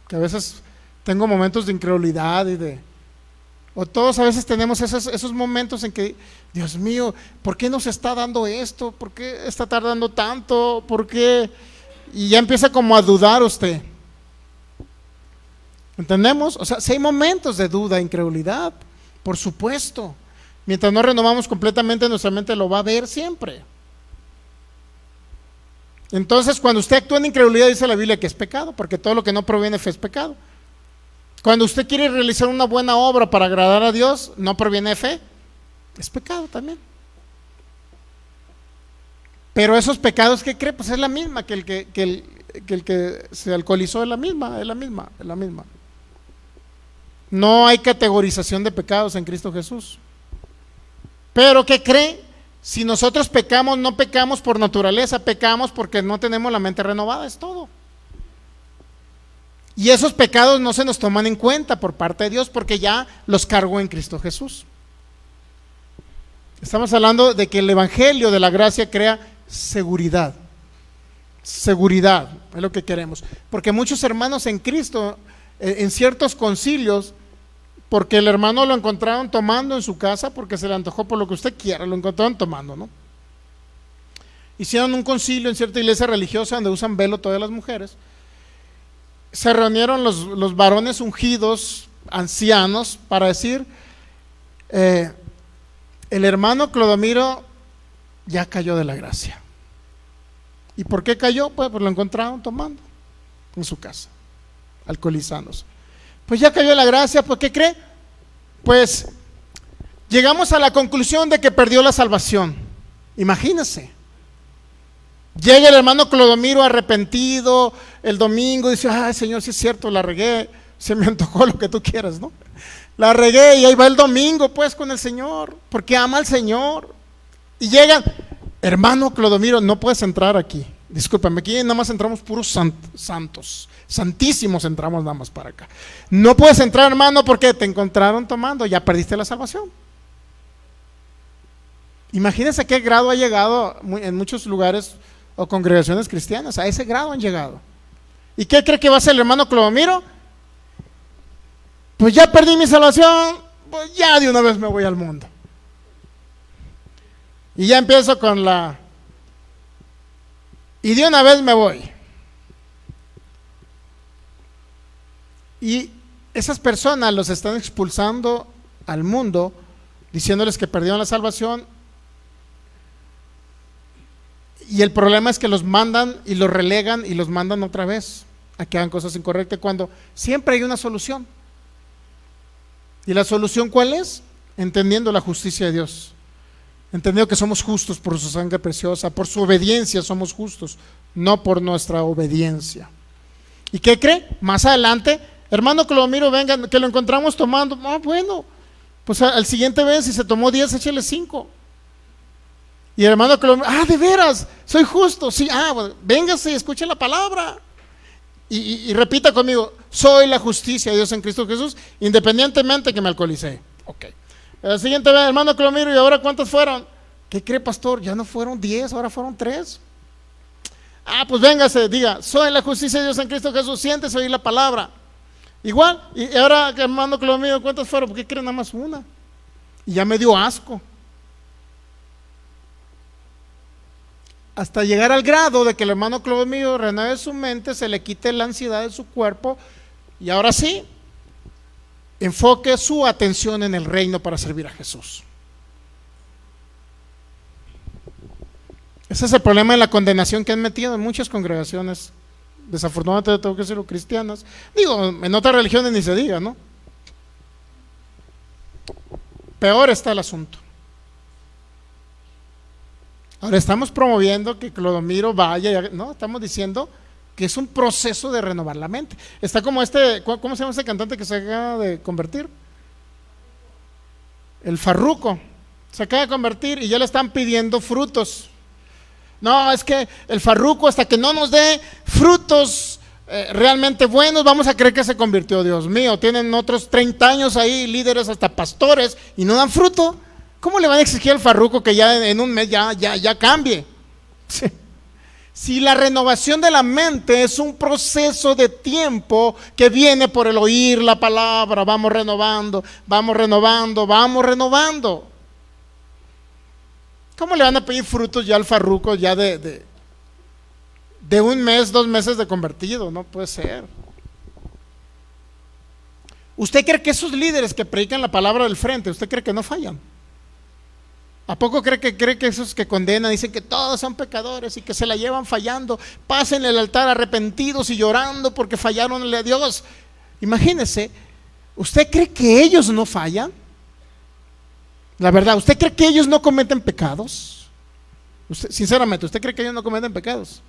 que a veces tengo momentos de incredulidad o todos a veces tenemos esos momentos en que, Dios mío, ¿por qué nos está dando esto? ¿Por qué está tardando tanto? ¿Por qué? Y ya empieza como a dudar usted. ¿Entendemos? O sea, si hay momentos de duda, incredulidad, por supuesto. Mientras no renovamos completamente nuestra mente, lo va a ver siempre. Entonces, cuando usted actúa en incredulidad, dice la Biblia que es pecado, porque todo lo que no proviene de fe es pecado. Cuando usted quiere realizar una buena obra para agradar a Dios, no proviene de fe, es pecado también. Pero esos pecados, ¿qué cree? Pues es la misma que el que se alcoholizó, es la misma. No hay categorización de pecados en Cristo Jesús. Pero ¿qué cree? Si nosotros pecamos, no pecamos por naturaleza, pecamos porque no tenemos la mente renovada, es todo. Y esos pecados no se nos toman en cuenta por parte de Dios porque ya los cargó en Cristo Jesús. Estamos hablando de que el evangelio de la gracia crea seguridad. Seguridad es lo que queremos. Porque muchos hermanos en Cristo, en ciertos concilios, porque el hermano lo encontraron tomando en su casa, porque se le antojó por lo que usted quiera, lo encontraron tomando, ¿no? Hicieron un concilio en cierta iglesia religiosa donde usan velo todas las mujeres. Se reunieron los varones ungidos, ancianos, para decir, el hermano Clodomiro ya cayó de la gracia. ¿Y por qué cayó? Pues lo encontraron tomando en su casa, alcoholizándose. Pues ya cayó de la gracia, ¿por qué cree? Pues llegamos a la conclusión de que perdió la salvación. Imagínense. Llega el hermano Clodomiro arrepentido el domingo, dice, ay Señor, sí es cierto, la regué, se me antojó lo que tú quieras, ¿no? La regué y ahí va el domingo pues con el Señor, porque ama al Señor. Y llegan, hermano Clodomiro, no puedes entrar aquí, discúlpame, aquí nada más entramos puros santos, santísimos entramos nada más para acá. No puedes entrar, hermano, porque te encontraron tomando, ya perdiste la salvación. Imagínense a qué grado ha llegado en muchos lugares o congregaciones cristianas, a ese grado han llegado. ¿Y qué cree que va a hacer el hermano Clodomiro? Pues ya perdí mi salvación, pues ya de una vez me voy al mundo. Y ya empiezo con y de una vez me voy. Y esas personas los están expulsando al mundo, diciéndoles que perdieron la salvación. Y el problema es que los mandan y los relegan y los mandan otra vez a que hagan cosas incorrectas, cuando siempre hay una solución. ¿Y la solución cuál es? Entendiendo la justicia de Dios, entendiendo que somos justos por su sangre preciosa, por su obediencia somos justos, no por nuestra obediencia. ¿Y qué cree? Más adelante, hermano Clodomiro, venga, que lo encontramos tomando. Bueno, pues al siguiente vez, si se tomó 10, échale 5. Y el hermano Clodomiro, de veras, soy justo, sí, bueno, véngase y escuche la palabra. Y repita conmigo, soy la justicia de Dios en Cristo Jesús, independientemente que me alcoholicé. Ok. La siguiente vez, hermano Clodomiro, ¿y ahora cuántos fueron? ¿Qué cree, pastor? Ya no fueron 10, ahora fueron 3. Pues véngase, diga, soy la justicia de Dios en Cristo Jesús, siéntese a oír la palabra. Igual, y ahora, hermano Clodomiro, ¿cuántos fueron? ¿Por qué creen nada más una? Y ya me dio asco. Hasta llegar al grado de que el hermano Clodomiro renueve su mente, se le quite la ansiedad de su cuerpo y ahora sí, enfoque su atención en el reino para servir a Jesús. Ese es el problema de la condenación que han metido en muchas congregaciones, desafortunadamente tengo que decirlo, cristianas. Digo, en otras religiones ni se diga, ¿no? Peor está el asunto. Ahora estamos promoviendo que Clodomiro vaya, no, estamos diciendo que es un proceso de renovar la mente. Está como ¿cómo se llama ese cantante que se acaba de convertir? El Farruko, se acaba de convertir y ya le están pidiendo frutos. No, es que el Farruko, hasta que no nos dé frutos realmente buenos, vamos a creer que se convirtió. Dios mío, tienen otros 30 años ahí, líderes, hasta pastores, y no dan fruto. ¿Cómo le van a exigir al Farruko que ya en un mes ya cambie? Sí. Si la renovación de la mente es un proceso de tiempo que viene por el oír la palabra, vamos renovando, vamos renovando, vamos renovando. ¿Cómo le van a pedir frutos ya al farruco ya de un mes, 2 meses de convertido? No puede ser. ¿Usted cree que esos líderes que predican la palabra del frente, usted cree que no fallan? ¿A poco cree que esos que condenan dicen que todos son pecadores y que se la llevan fallando? Pasen el altar arrepentidos y llorando porque fallaron a Dios. Imagínese, ¿usted cree que ellos no fallan? La verdad, ¿usted cree que ellos no cometen pecados? Sinceramente, ¿usted cree que ellos no cometen pecados?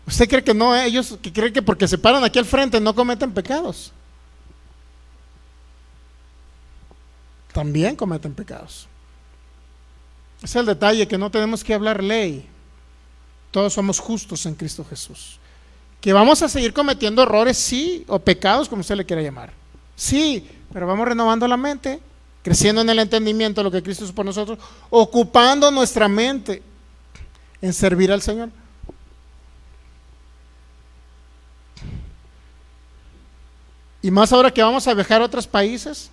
¿Usted cree que no, ellos que creen que porque se paran aquí al frente no cometen pecados? También cometen pecados. Ese es el detalle, que no tenemos que hablar ley. Todos somos justos en Cristo Jesús. Que vamos a seguir cometiendo errores, sí, o pecados, como usted le quiera llamar. Sí, pero vamos renovando la mente, creciendo en el entendimiento de lo que Cristo hizo por nosotros, ocupando nuestra mente en servir al Señor. Y más ahora que vamos a viajar a otros países.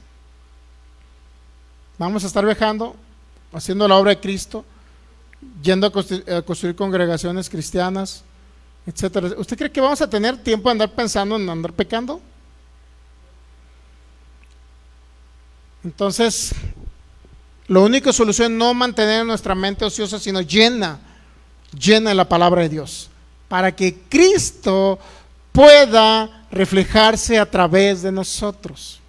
Vamos a estar viajando, haciendo la obra de Cristo, yendo a construir congregaciones cristianas, etcétera. ¿Usted cree que vamos a tener tiempo de andar pensando en andar pecando? Entonces, la única solución es no mantener nuestra mente ociosa, sino llena de la palabra de Dios, para que Cristo pueda reflejarse a través de nosotros.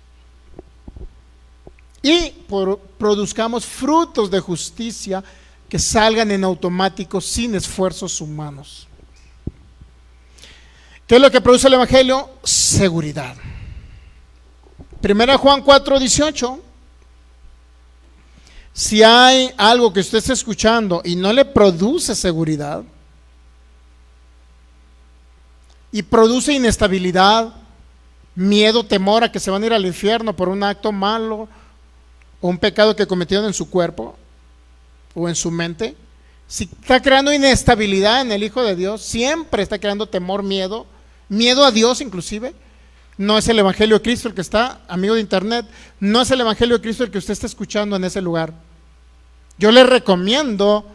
Y produzcamos frutos de justicia que salgan en automático sin esfuerzos humanos. ¿Qué es lo que produce el Evangelio? Seguridad. 1 Juan 4:18. Si hay algo que usted está escuchando y no le produce seguridad y produce inestabilidad, miedo, temor a que se van a ir al infierno por un acto malo o un pecado que cometieron en su cuerpo o en su mente, si está creando inestabilidad en el Hijo de Dios, siempre está creando temor, miedo a Dios inclusive, no es el Evangelio de Cristo el que está, amigo de internet, no es el Evangelio de Cristo el que usted está escuchando en ese lugar. Yo le recomiendo,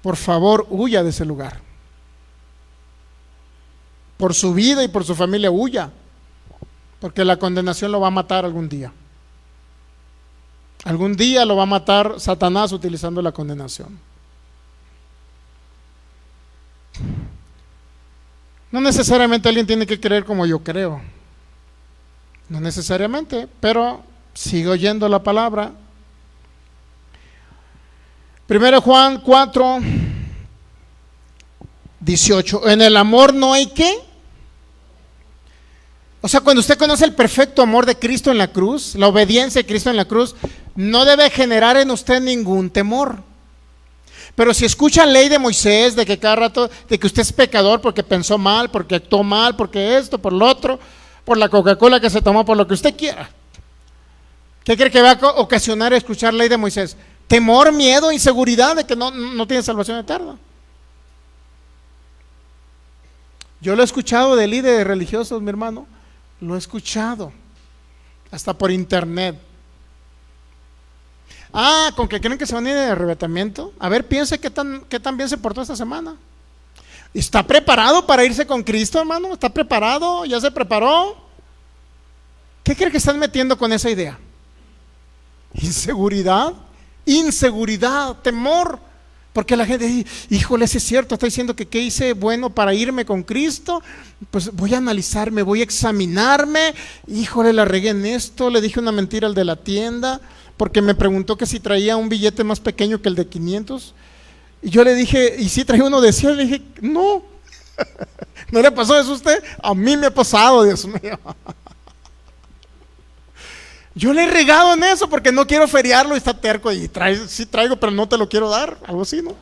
por favor, huya de ese lugar. Por su vida y por su familia, huya, porque la condenación lo va a matar algún día. Algún día lo va a matar Satanás utilizando la condenación. No necesariamente alguien tiene que creer como yo creo. No necesariamente, pero sigo oyendo la palabra. 1 Juan 4:18. En el amor no hay ¿qué? O sea, cuando usted conoce el perfecto amor de Cristo en la cruz, la obediencia de Cristo en la cruz, no debe generar en usted ningún temor. Pero si escucha la ley de Moisés, de que cada rato, de que usted es pecador porque pensó mal, porque actuó mal, porque esto, por lo otro, por la Coca-Cola que se tomó, por lo que usted quiera, ¿qué cree que va a ocasionar escuchar la ley de Moisés? Temor, miedo, inseguridad de que no tiene salvación eterna. Yo lo he escuchado de líderes religiosos, mi hermano, lo he escuchado, hasta por internet. ¿Con que creen que se van a ir de arrebatamiento? A ver, piense qué tan bien se portó esta semana. ¿Está preparado para irse con Cristo, hermano? ¿Está preparado? ¿Ya se preparó? ¿Qué cree que están metiendo con esa idea? Inseguridad, temor. Porque la gente dice, híjole, ese es cierto, está diciendo que qué hice bueno para irme con Cristo. Pues voy a analizarme, voy a examinarme. Híjole, la regué en esto, le dije una mentira al de la tienda, porque me preguntó que si traía un billete más pequeño que el de 500. Y yo le dije, ¿y si traía uno de 100? Le dije, no. ¿No le pasó eso a usted? A mí me ha pasado, Dios mío. Yo le he regado en eso porque no quiero feriarlo y está terco y sí traigo, pero no te lo quiero dar, algo así, ¿no?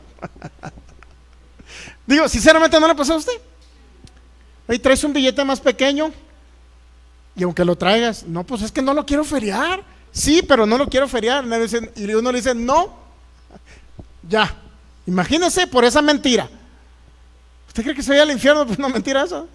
Digo, sinceramente, ¿no le pasó a usted? Ahí traes un billete más pequeño y aunque lo traigas, no, pues es que no lo quiero feriar. Sí, pero no lo quiero feriar. Y uno le dice, no. Ya, imagínese por esa mentira. ¿Usted cree que se vaya al infierno por una mentira eso?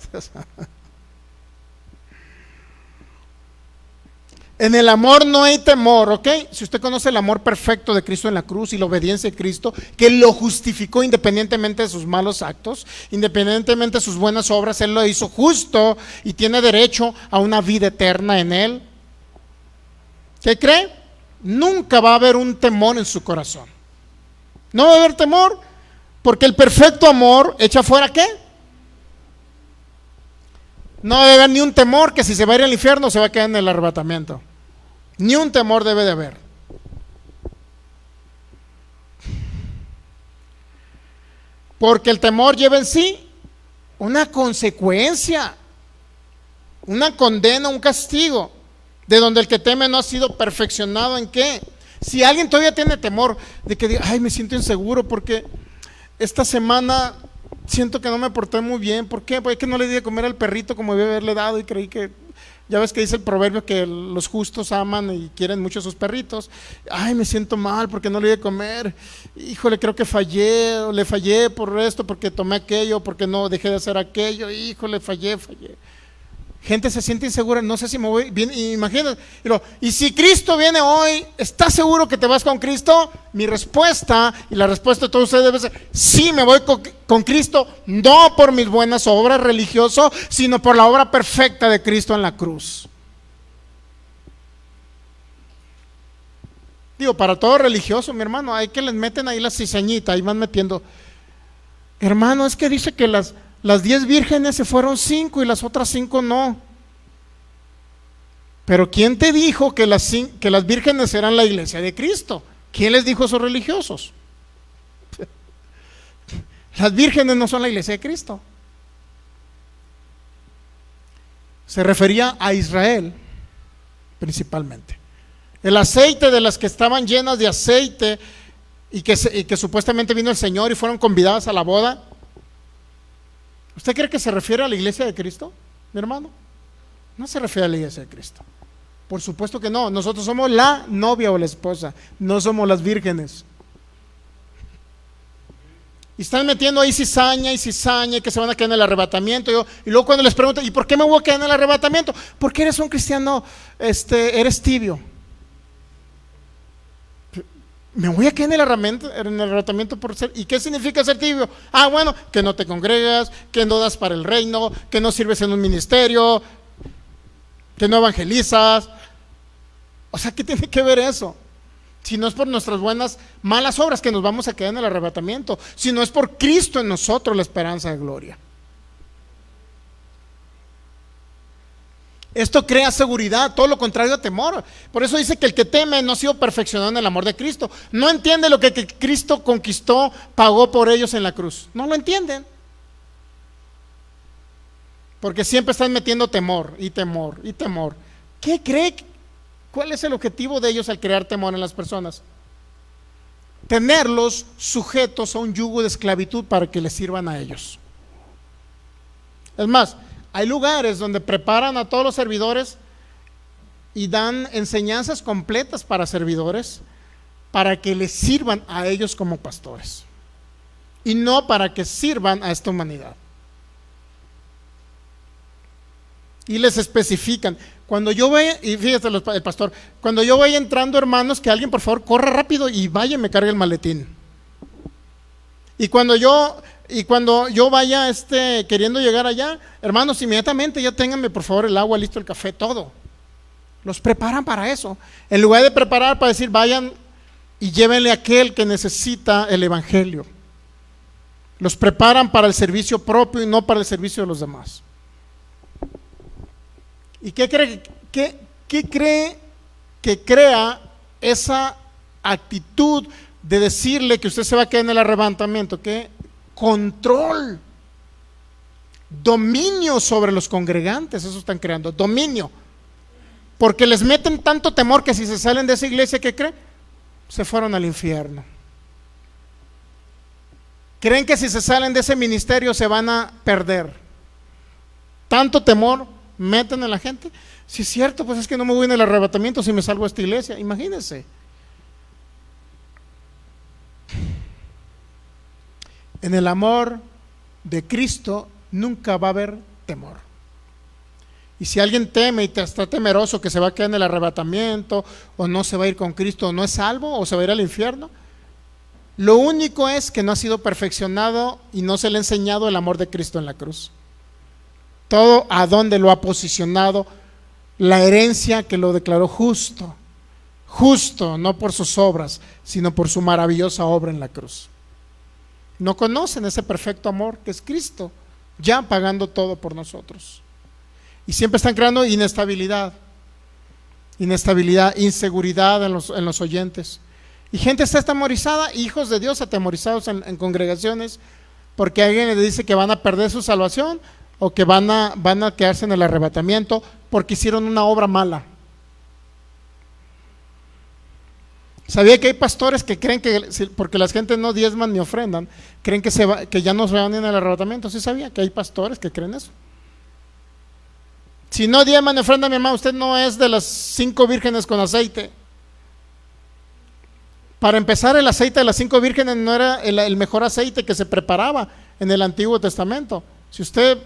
En el amor no hay temor, ¿ok? Si usted conoce el amor perfecto de Cristo en la cruz y la obediencia de Cristo, que lo justificó independientemente de sus malos actos, independientemente de sus buenas obras, Él lo hizo justo y tiene derecho a una vida eterna en Él. ¿Qué cree? Nunca va a haber un temor en su corazón. No va a haber temor, porque el perfecto amor echa fuera ¿qué? No debe haber ni un temor que si se va a ir al infierno se va a quedar en el arrebatamiento. Ni un temor debe de haber. Porque el temor lleva en sí una consecuencia, una condena, un castigo, de donde el que teme no ha sido perfeccionado en qué. Si alguien todavía tiene temor de que diga, ay, me siento inseguro porque esta semana siento que no me porté muy bien. ¿Por qué? Porque no le di de comer al perrito como debí haberle dado y creí que, ya ves que dice el proverbio que los justos aman y quieren mucho a sus perritos. Ay, me siento mal porque no le di de comer. Híjole, creo que fallé, o le fallé por esto, porque tomé aquello, porque no dejé de hacer aquello. Híjole, fallé. Gente se siente insegura, no sé si me voy bien, imagínate. Y si Cristo viene hoy, ¿estás seguro que te vas con Cristo? Mi respuesta, y la respuesta de todos ustedes debe ser, sí, me voy con Cristo, no por mis buenas obras religiosas, sino por la obra perfecta de Cristo en la cruz. Digo, para todo religioso, mi hermano, hay que les meten ahí la cizañita, ahí van metiendo. Hermano, es que dice que las 10 vírgenes se fueron 5 y las otras 5 no. Pero ¿quién te dijo que las vírgenes eran la iglesia de Cristo? ¿Quién les dijo a esos religiosos? Las vírgenes no son la iglesia de Cristo. Se refería a Israel principalmente. El aceite de las que estaban llenas de aceite y que supuestamente vino el Señor y fueron convidadas a la boda. ¿Usted cree que se refiere a la iglesia de Cristo, mi hermano? No se refiere a la iglesia de Cristo. Por supuesto que no. Nosotros somos la novia o la esposa, no somos las vírgenes. Y están metiendo ahí cizaña y cizaña, que se van a quedar en el arrebatamiento. Y luego cuando les pregunto, ¿y por qué me voy a quedar en el arrebatamiento? Porque eres un cristiano, eres tibio. Me voy a quedar en el arrebatamiento por ser. ¿Y qué significa ser tibio? Ah, bueno, que no te congregas, que no das para el reino, que no sirves en un ministerio, que no evangelizas. O sea, ¿qué tiene que ver eso? Si no es por nuestras malas obras que nos vamos a quedar en el arrebatamiento, si no es por Cristo en nosotros la esperanza de gloria. Esto crea seguridad, todo lo contrario a temor. Por eso dice que el que teme no ha sido perfeccionado en el amor de Cristo. No entiende lo que Cristo conquistó, pagó por ellos en la cruz. No lo entienden. Porque siempre están metiendo temor y temor y temor. ¿Qué cree? ¿Cuál es el objetivo de ellos al crear temor en las personas? Tenerlos sujetos a un yugo de esclavitud para que les sirvan a ellos. Es más, hay lugares donde preparan a todos los servidores y dan enseñanzas completas para servidores para que les sirvan a ellos como pastores y no para que sirvan a esta humanidad. Y les especifican. Cuando yo vaya, y fíjate el pastor, cuando yo vaya entrando, hermanos, que alguien por favor corra rápido y vaya y me cargue el maletín. Y cuando yo vaya queriendo llegar allá, hermanos, inmediatamente ya ténganme por favor el agua, listo el café, todo. Los preparan para eso. En lugar de preparar para decir, vayan y llévenle a aquel que necesita el evangelio. Los preparan para el servicio propio y no para el servicio de los demás. ¿Y qué cree que crea esa actitud de decirle que usted se va a quedar en el arrebatamiento? ¿Qué? Control, dominio sobre los congregantes. Eso están creando, dominio, porque les meten tanto temor que si se salen de esa iglesia, ¿qué creen? Se fueron al infierno. Creen que si se salen de ese ministerio se van a perder. Tanto temor meten a la gente. Si es cierto, pues es que no me voy en el arrebatamiento si me salgo de esta iglesia. Imagínense. En el amor de Cristo nunca va a haber temor. Y si alguien teme y está temeroso que se va a quedar en el arrebatamiento, o no se va a ir con Cristo, o no es salvo, o se va a ir al infierno, lo único es que no ha sido perfeccionado y no se le ha enseñado el amor de Cristo en la cruz. Todo a donde lo ha posicionado, la herencia que lo declaró justo, justo no por sus obras, sino por su maravillosa obra en la cruz. No conocen ese perfecto amor que es Cristo, ya pagando todo por nosotros. Y siempre están creando inestabilidad, inseguridad en los oyentes. Y gente está atemorizada, hijos de Dios atemorizados en congregaciones, porque alguien les dice que van a perder su salvación o que van a quedarse en el arrebatamiento porque hicieron una obra mala. ¿Sabía que hay pastores que creen que porque las gentes no diezman ni ofrendan, creen que ya no se van en el arrebatamiento? ¿Sí sabía que hay pastores que creen eso? Si no diezman ni ofrendan, mi hermano, usted no es de las 5 vírgenes con aceite. Para empezar, el aceite de las 5 vírgenes no era el mejor aceite que se preparaba en el Antiguo Testamento. Si usted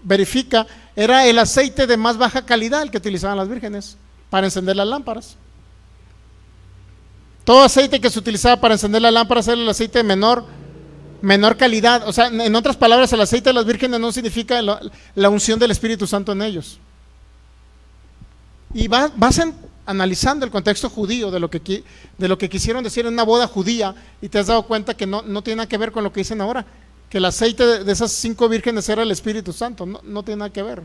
verifica, era el aceite de más baja calidad el que utilizaban las vírgenes para encender las lámparas. Todo aceite que se utilizaba para encender las lámparas era el aceite de menor calidad. O sea, en otras palabras, el aceite de las vírgenes no significa la unción del Espíritu Santo en ellos. Y vas analizando el contexto judío de lo que quisieron decir en una boda judía, y te has dado cuenta que no tiene nada que ver con lo que dicen ahora, que el aceite de esas 5 vírgenes era el Espíritu Santo. No tiene nada que ver.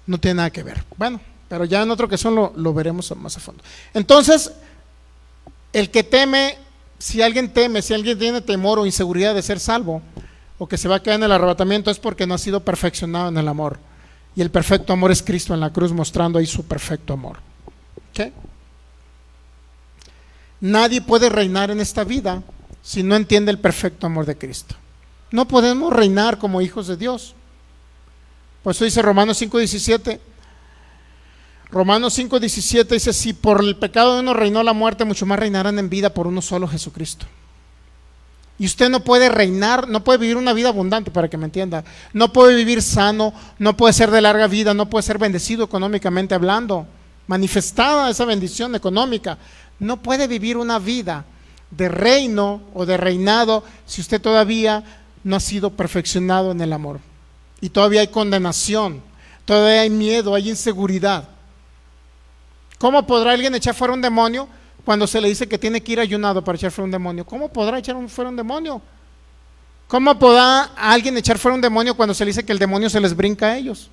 No tiene nada que ver. Bueno, pero ya en otra ocasión lo veremos más a fondo. Entonces, el que teme, si alguien tiene temor o inseguridad de ser salvo, o que se va a quedar en el arrebatamiento, es porque no ha sido perfeccionado en el amor. Y el perfecto amor es Cristo en la cruz, mostrando ahí su perfecto amor. ¿Okay? Nadie puede reinar en esta vida si no entiende el perfecto amor de Cristo. No podemos reinar como hijos de Dios. Por eso dice Romanos 5:17. Romanos 5:17 dice: si por el pecado de uno reinó la muerte, mucho más reinarán en vida por uno solo, Jesucristo. Y usted no puede reinar, no puede vivir una vida abundante, para que me entienda. No puede vivir sano, no puede ser de larga vida, no puede ser bendecido económicamente hablando, manifestada esa bendición económica. No puede vivir una vida de reino o de reinado si usted todavía no ha sido perfeccionado en el amor. Y todavía hay condenación, todavía hay miedo, hay inseguridad. ¿Cómo podrá alguien echar fuera un demonio cuando se le dice que tiene que ir ayunado para echar fuera un demonio? ¿Cómo podrá echar fuera un demonio? ¿Cómo podrá alguien echar fuera un demonio cuando se le dice que el demonio se les brinca a ellos?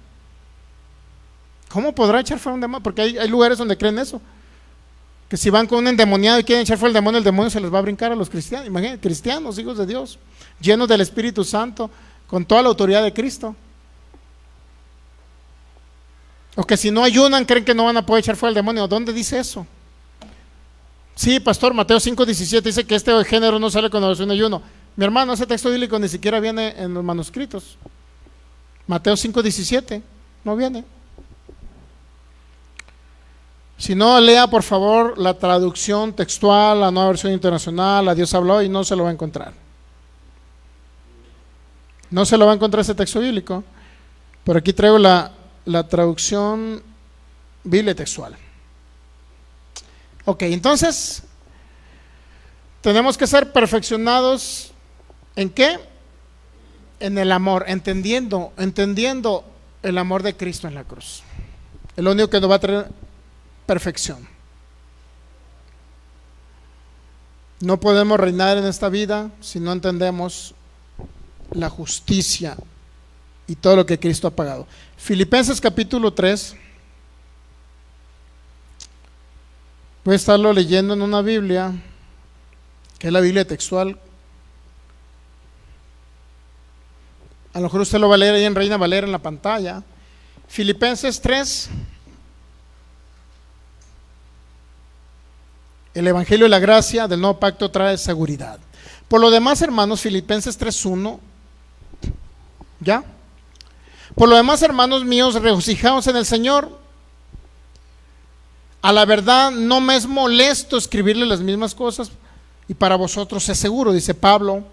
¿Cómo podrá echar fuera un demonio? Porque hay lugares donde creen eso, que si van con un endemoniado y quieren echar fuera el demonio se les va a brincar a los cristianos. Imagínense, cristianos, hijos de Dios, llenos del Espíritu Santo, con toda la autoridad de Cristo. O que si no ayunan creen que no van a poder echar fuera el demonio. ¿Dónde dice eso? Sí, pastor, Mateo 5:17 dice que este género no sale con oración y ayuno. Mi hermano, ese texto bíblico ni siquiera viene en los manuscritos. Mateo 5:17 no viene. Si no, lea por favor la traducción textual, la Nueva Versión Internacional, la Dios habló, y no se lo va a encontrar. No se lo va a encontrar ese texto bíblico. Pero aquí traigo la traducción bíblica textual. Ok, entonces tenemos que ser perfeccionados ¿en qué? En el amor, entendiendo el amor de Cristo en la cruz. Es lo único que nos va a traer perfección. No podemos reinar en esta vida si no entendemos la justicia y todo lo que Cristo ha pagado. Filipenses capítulo 3. Voy a estarlo leyendo en una Biblia, que es la Biblia textual. A lo mejor usted lo va a leer ahí en Reina Valera en la pantalla. Filipenses 3. El Evangelio de la gracia del nuevo pacto trae seguridad. Por lo demás, hermanos, Filipenses 3:1. ¿Ya? Por lo demás, hermanos míos, regocijaos en el Señor. A la verdad, no me es molesto escribirle las mismas cosas y para vosotros es seguro, dice Pablo.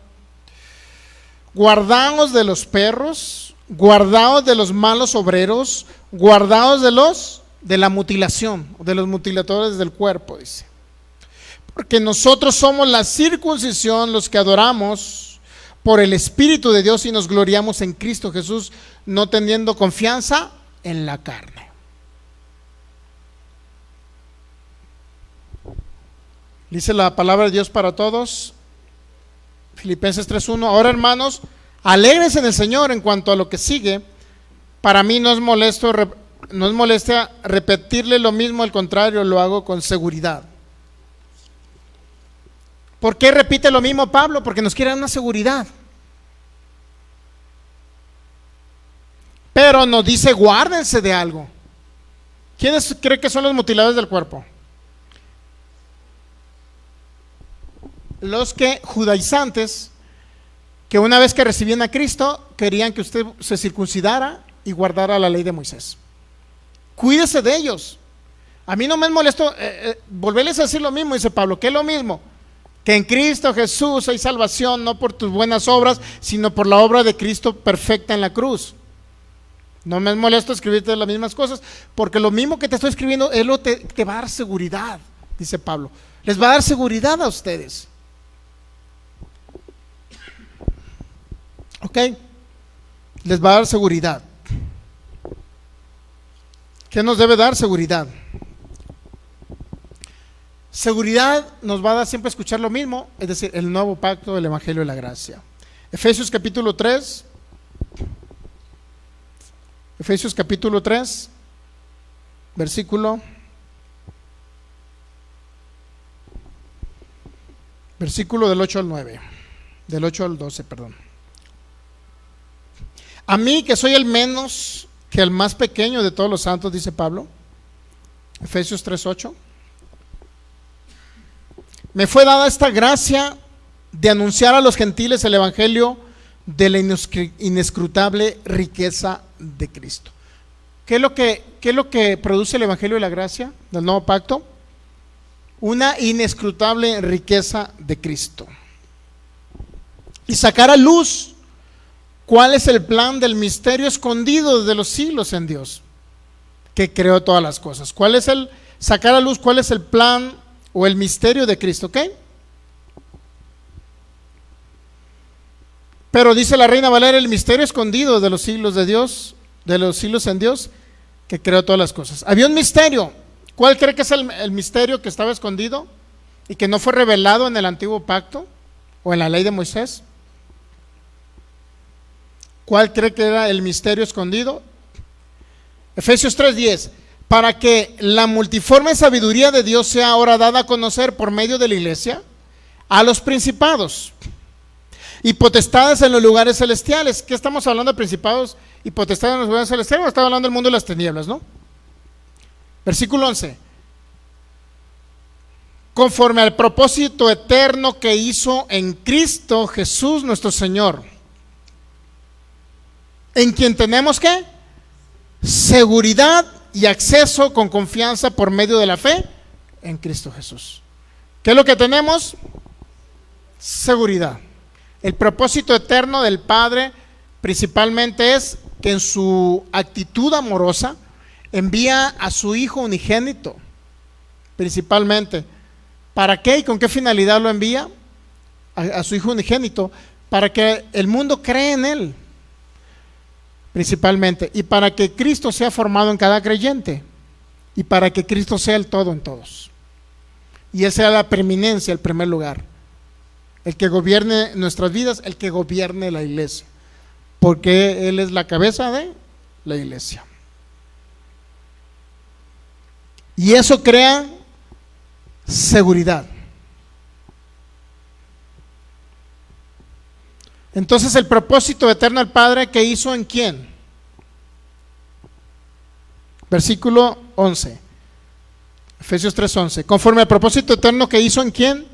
Guardaos de los perros, guardaos de los malos obreros, guardaos de la mutilación, de los mutiladores del cuerpo, dice. Porque nosotros somos la circuncisión, los que adoramos por el Espíritu de Dios y nos gloriamos en Cristo Jesús, no teniendo confianza en la carne. Dice la palabra de Dios para todos, Filipenses 3:1. Ahora, hermanos, alégrense en el Señor. En cuanto a lo que sigue, para mí no es molestia repetirle lo mismo, al contrario, lo hago con seguridad. ¿Por qué repite lo mismo Pablo? Porque nos quiere dar una seguridad. Pero nos dice, guárdense de algo. ¿Quiénes creen que son los mutiladores del cuerpo? Los que judaizantes, que una vez que recibían a Cristo, querían que usted se circuncidara y guardara la ley de Moisés. Cuídese de ellos. A mí no me es molesto volverles a decir lo mismo, dice Pablo. ¿Qué es lo mismo? Que en Cristo Jesús hay salvación, no por tus buenas obras, sino por la obra de Cristo perfecta en la cruz. No me es molesto escribirte las mismas cosas, porque lo mismo que te estoy escribiendo es lo que te va a dar seguridad, dice Pablo. Les va a dar seguridad a ustedes. ¿Ok? Les va a dar seguridad. ¿Qué nos debe dar? Seguridad. Seguridad nos va a dar siempre escuchar lo mismo, es decir, el nuevo pacto del Evangelio de la Gracia. Efesios capítulo 3, versículo del 8 al 9, del 8 al 12, perdón. A mí, que soy el menos que el más pequeño de todos los santos, dice Pablo, Efesios 3:8, me fue dada esta gracia de anunciar a los gentiles el evangelio de la inescrutable riqueza de Cristo. ¿Qué es lo que produce el evangelio de la gracia del nuevo pacto? Una inescrutable riqueza de Cristo. Y sacar a luz cuál es el plan del misterio escondido desde los siglos en Dios, que creó todas las cosas. ¿Cuál es sacar a luz cuál es el plan o el misterio de Cristo? ¿Ok? Pero dice la Reina Valera, el misterio escondido de los siglos de Dios, de los siglos en Dios, que creó todas las cosas. Había un misterio. ¿Cuál cree que es el misterio que estaba escondido y que no fue revelado en el antiguo pacto o en la ley de Moisés? ¿Cuál cree que era el misterio escondido? Efesios 3:10, para que la multiforme sabiduría de Dios sea ahora dada a conocer por medio de la iglesia a los principados y potestades en los lugares celestiales. ¿Qué estamos hablando de principados y potestades en los lugares celestiales? Estaba hablando del mundo de las tinieblas, ¿no? Versículo 11, conforme al propósito eterno que hizo en Cristo Jesús nuestro Señor, en quien tenemos ¿qué? Seguridad y acceso con confianza por medio de la fe en Cristo Jesús. ¿Qué es lo que tenemos? Seguridad. El propósito eterno del Padre principalmente es que en su actitud amorosa envía a su Hijo unigénito, principalmente. ¿Para qué y con qué finalidad lo envía? A su Hijo unigénito, para que el mundo cree en Él, principalmente, y para que Cristo sea formado en cada creyente, y para que Cristo sea el todo en todos, y Él sea la preeminencia, el primer lugar, el que gobierne nuestras vidas, el que gobierne la iglesia, porque Él es la cabeza de la iglesia. Y eso crea seguridad. Entonces, el propósito eterno del Padre que hizo en quién. Versículo 11, Efesios 3:11, conforme al propósito eterno que hizo en quién.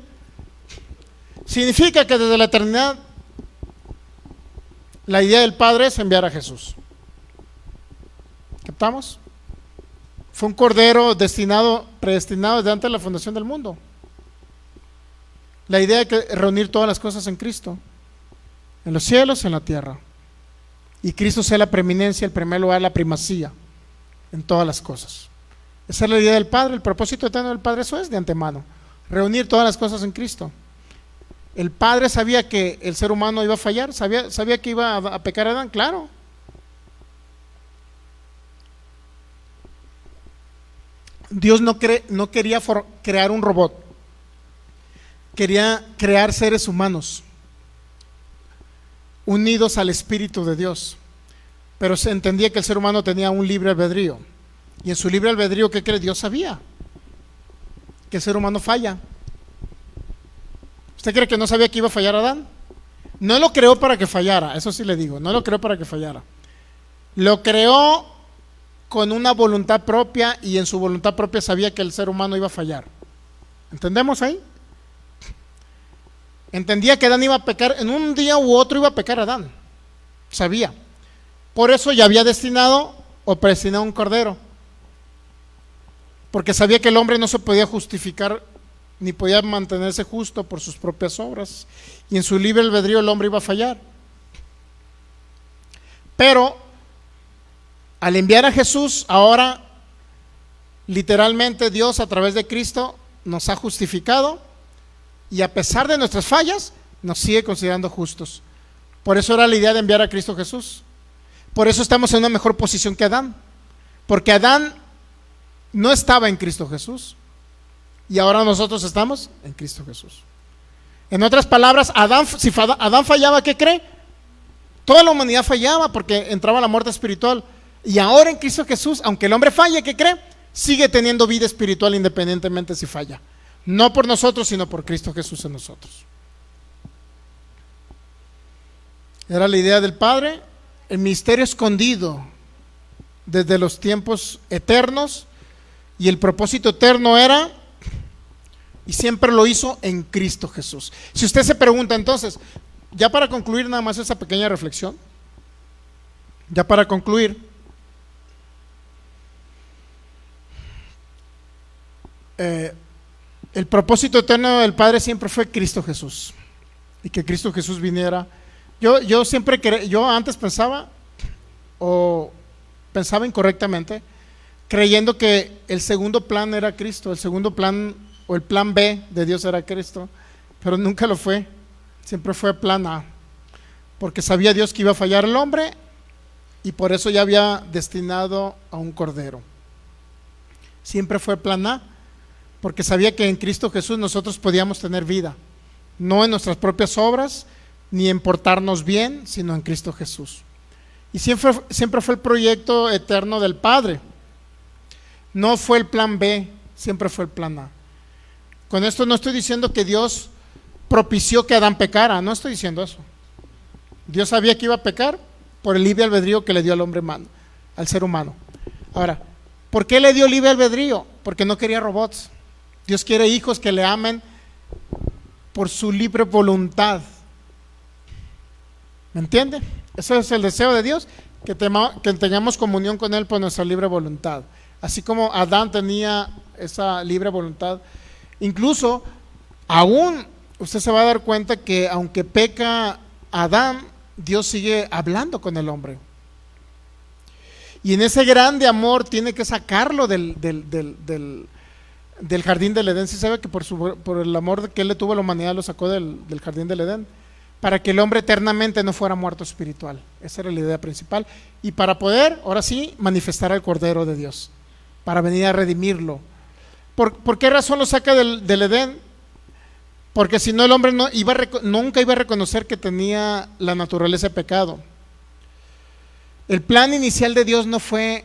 Significa que desde la eternidad la idea del Padre es enviar a Jesús. ¿Captamos? Fue un cordero predestinado desde antes de la fundación del mundo. La idea de que reunir todas las cosas en Cristo, en los cielos, en la tierra. Y Cristo sea la preeminencia, el primer lugar, la primacía en todas las cosas. Esa es la idea del Padre, el propósito eterno del Padre, eso es de antemano, reunir todas las cosas en Cristo. El Padre sabía que el ser humano iba a fallar, sabía que iba a pecar Adán, claro. Dios no quería crear un robot, quería crear seres humanos unidos al Espíritu de Dios, pero se entendía que el ser humano tenía un libre albedrío, y en su libre albedrío, ¿qué cree? Dios sabía que el ser humano falla. ¿Usted cree que no sabía que iba a fallar Adán? No lo creó para que fallara, eso sí le digo, no lo creó para que fallara. Lo creó con una voluntad propia, y en su voluntad propia sabía que el ser humano iba a fallar. ¿Entendemos ahí? Entendía que Adán iba a pecar, en un día u otro iba a pecar Adán, sabía. Por eso ya había destinado o predestinado un cordero, porque sabía que el hombre no se podía justificar ni podía mantenerse justo por sus propias obras, y en su libre albedrío el hombre iba a fallar. Pero al enviar a Jesús, ahora literalmente Dios a través de Cristo nos ha justificado, y a pesar de nuestras fallas nos sigue considerando justos. Por eso era la idea de enviar a Cristo Jesús. Por eso estamos en una mejor posición que Adán, porque Adán no estaba en Cristo Jesús, y ahora nosotros estamos en Cristo Jesús. En otras palabras, si Adán fallaba, ¿qué cree? Toda la humanidad fallaba, porque entraba la muerte espiritual. Y ahora en Cristo Jesús, aunque el hombre falle, ¿qué cree? Sigue teniendo vida espiritual independientemente si falla. No por nosotros, sino por Cristo Jesús en nosotros. Era la idea del Padre, el misterio escondido desde los tiempos eternos, y el propósito eterno era, y siempre lo hizo, en Cristo Jesús. Si usted se pregunta entonces, ya para concluir nada más esa pequeña reflexión, ya para concluir, el propósito eterno del Padre siempre fue Cristo Jesús, y que Cristo Jesús viniera. Yo antes pensaba incorrectamente, creyendo que el segundo plan era Cristo, el segundo plan o el plan B de Dios era Cristo, pero nunca lo fue, siempre fue plan A, porque sabía Dios que iba a fallar el hombre, y por eso ya había destinado a un cordero. Siempre fue plan A, porque sabía que en Cristo Jesús nosotros podíamos tener vida, no en nuestras propias obras, ni en portarnos bien, sino en Cristo Jesús. Y siempre fue el proyecto eterno del Padre. No fue el plan B, siempre fue el plan A. Con esto no estoy diciendo que Dios propició que Adán pecara, no estoy diciendo eso. Dios sabía que iba a pecar por el libre albedrío que le dio al hombre humano, al ser humano. Ahora, ¿por qué le dio libre albedrío? Porque no quería robots. Dios quiere hijos que le amen por su libre voluntad. ¿Me entiende? Ese es el deseo de Dios, que tengamos comunión con Él por nuestra libre voluntad. Así como Adán tenía esa libre voluntad. Incluso, aún usted se va a dar cuenta que aunque peca Adán, Dios sigue hablando con el hombre. Y en ese grande amor tiene que sacarlo del jardín del Edén. Sí sabe que por el amor que Él le tuvo a la humanidad lo sacó del jardín del Edén, para que el hombre eternamente no fuera muerto espiritual. Esa era la idea principal. Y para poder, ahora sí, manifestar al Cordero de Dios, para venir a redimirlo. ¿Por qué razón lo saca del Edén? Porque si no, el hombre nunca iba a reconocer que tenía la naturaleza de pecado. El plan inicial de Dios no fue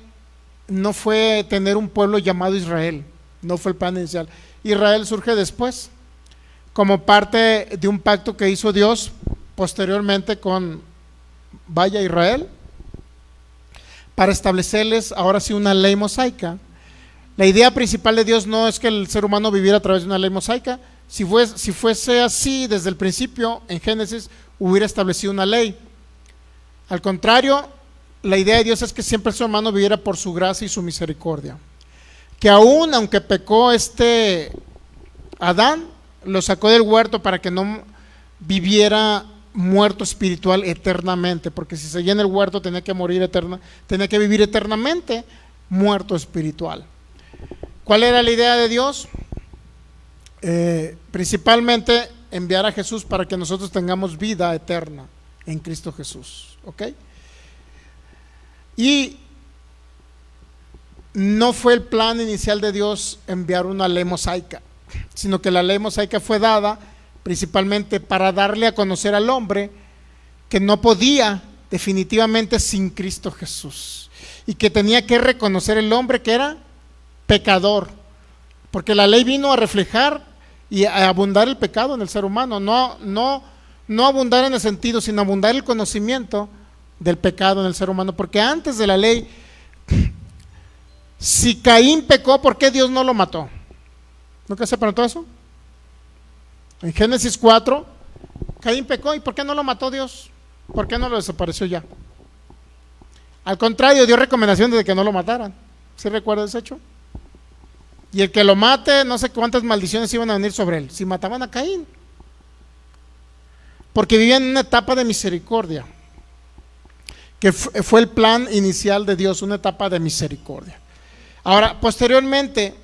tener un pueblo llamado Israel. No fue el plan inicial. Israel surge después, como parte de un pacto que hizo Dios posteriormente con Israel, para establecerles ahora sí una ley mosaica. La idea principal de Dios no es que el ser humano viviera a través de una ley mosaica. Si fuese así desde el principio, en Génesis hubiera establecido una ley. Al contrario, la idea de Dios es que siempre el ser humano viviera por su gracia y su misericordia. Que aún aunque pecó Adán, lo sacó del huerto para que no viviera muerto espiritual eternamente, porque si seguía en el huerto tenía que tenía que vivir eternamente muerto espiritual. ¿Cuál era la idea de Dios? Principalmente enviar a Jesús para que nosotros tengamos vida eterna en Cristo Jesús, ¿ok? Y no fue el plan inicial de Dios enviar una ley mosaica, sino que la ley mosaica fue dada principalmente para darle a conocer al hombre que no podía definitivamente sin Cristo Jesús, y que tenía que reconocer el hombre que era pecador, porque la ley vino a reflejar y a abundar el pecado en el ser humano, no abundar en el sentido, sino abundar el conocimiento del pecado en el ser humano, porque antes de la ley, si Caín pecó, ¿por qué Dios no lo mató? ¿Nunca se preguntó eso? En Génesis 4, Caín pecó, ¿y por qué no lo mató Dios? ¿Por qué no lo desapareció ya? Al contrario, dio recomendación de que no lo mataran. ¿Sí recuerda ese hecho? Y el que lo mate, no sé cuántas maldiciones iban a venir sobre él si mataban a Caín, porque vivía en una etapa de misericordia, que fue el plan inicial de Dios, una etapa de misericordia. Ahora, posteriormente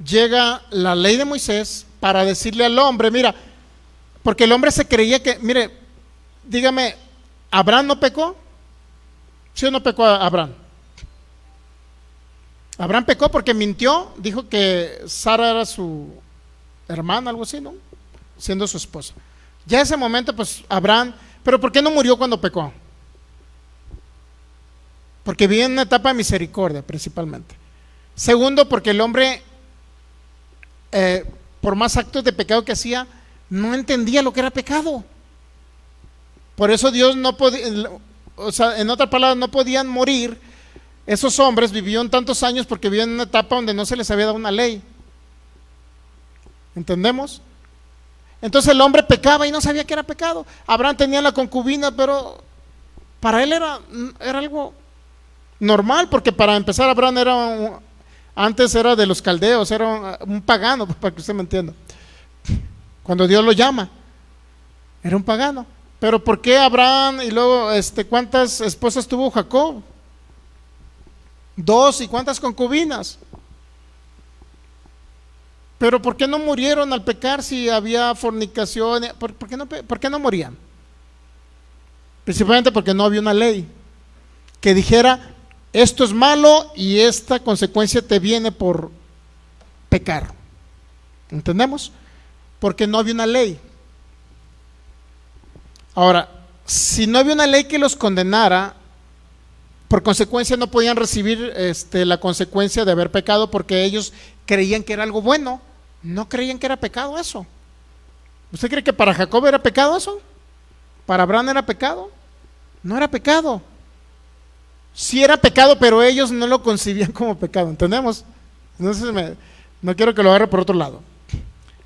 llega la ley de Moisés para decirle al hombre, mira, porque el hombre se creía que, mire, dígame, ¿Abraham no pecó? ¿Sí o no pecó Abraham? Abraham pecó porque mintió, dijo que Sara era su hermana, algo así, ¿no? Siendo su esposa. Ya ese momento, pues Abraham, pero ¿por qué no murió cuando pecó? Porque vivía en una etapa de misericordia, principalmente. Segundo, porque el hombre, por más actos de pecado que hacía, no entendía lo que era pecado. Por eso Dios no podía, o sea, en otras palabras, no podían morir. Esos hombres vivieron tantos años porque vivían en una etapa donde no se les había dado una ley. ¿Entendemos? Entonces el hombre pecaba y no sabía que era pecado. Abraham tenía la concubina, pero para él era algo normal, porque para empezar Abraham antes era de los caldeos, era un pagano, para que usted me entienda. Cuando Dios lo llama, era un pagano. Pero ¿por qué Abraham y luego cuántas esposas tuvo Jacob? 2, ¿y cuántas concubinas? Pero ¿por qué no murieron al pecar si había fornicación? ¿Por qué no morían? Principalmente porque no había una ley que dijera, esto es malo y esta consecuencia te viene por pecar. ¿Entendemos? Porque no había una ley. Ahora, si no había una ley que los condenara, por consecuencia no podían recibir la consecuencia de haber pecado, porque ellos creían que era algo bueno, no creían que era pecado eso. ¿Usted cree que para Jacob era pecado eso? ¿Para Abraham era pecado? No era pecado. Sí era pecado, pero ellos no lo concibían como pecado, ¿entendemos? No quiero que lo agarre por otro lado.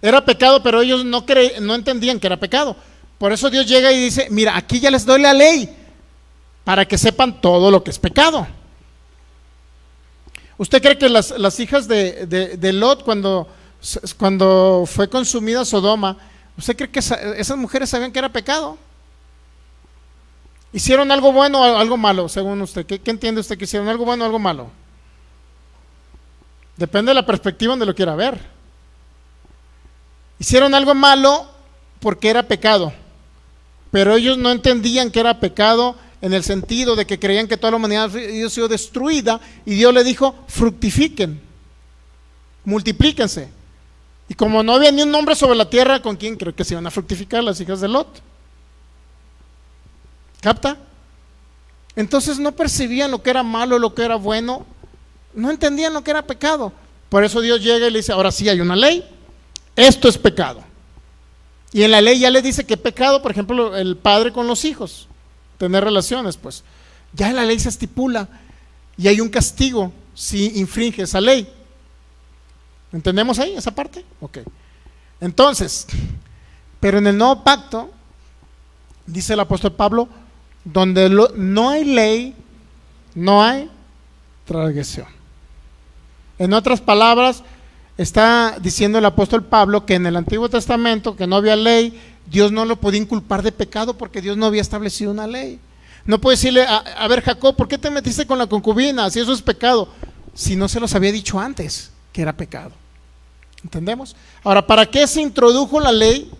Era pecado, pero ellos no entendían que era pecado. Por eso Dios llega y dice, mira, aquí ya les doy la ley, para que sepan todo lo que es pecado. ¿Usted cree que las hijas de Lot, cuando fue consumida Sodoma, usted cree que esas mujeres sabían que era pecado? ¿Hicieron algo bueno o algo malo, según usted? ¿Qué entiende usted que hicieron? ¿Algo bueno o algo malo? Depende de la perspectiva donde lo quiera ver. Hicieron algo malo porque era pecado, pero ellos no entendían que era pecado, en el sentido de que creían que toda la humanidad había sido destruida, y Dios le dijo, fructifiquen, multiplíquense. Y como no había ni un hombre sobre la tierra, ¿con quién creo que se iban a fructificar? Las hijas de Lot. ¿Capta? Entonces no percibían lo que era malo, lo que era bueno, no entendían lo que era pecado. Por eso Dios llega y le dice, ahora sí hay una ley, esto es pecado. Y en la ley ya le dice que pecado, por ejemplo, el padre con los hijos, tener relaciones, pues ya en la ley se estipula y hay un castigo si infringe esa ley. ¿Entendemos ahí esa parte? Ok. Entonces, pero en el nuevo pacto, dice el apóstol Pablo, donde no hay ley, no hay transgresión. En otras palabras, está diciendo el apóstol Pablo que en el Antiguo Testamento, que no había ley, Dios no lo podía inculpar de pecado porque Dios no había establecido una ley. No puede decirle, a ver, Jacob, ¿por qué te metiste con la concubina? Si eso es pecado, si no se los había dicho antes que era pecado. ¿Entendemos? Ahora, ¿para qué se introdujo la ley?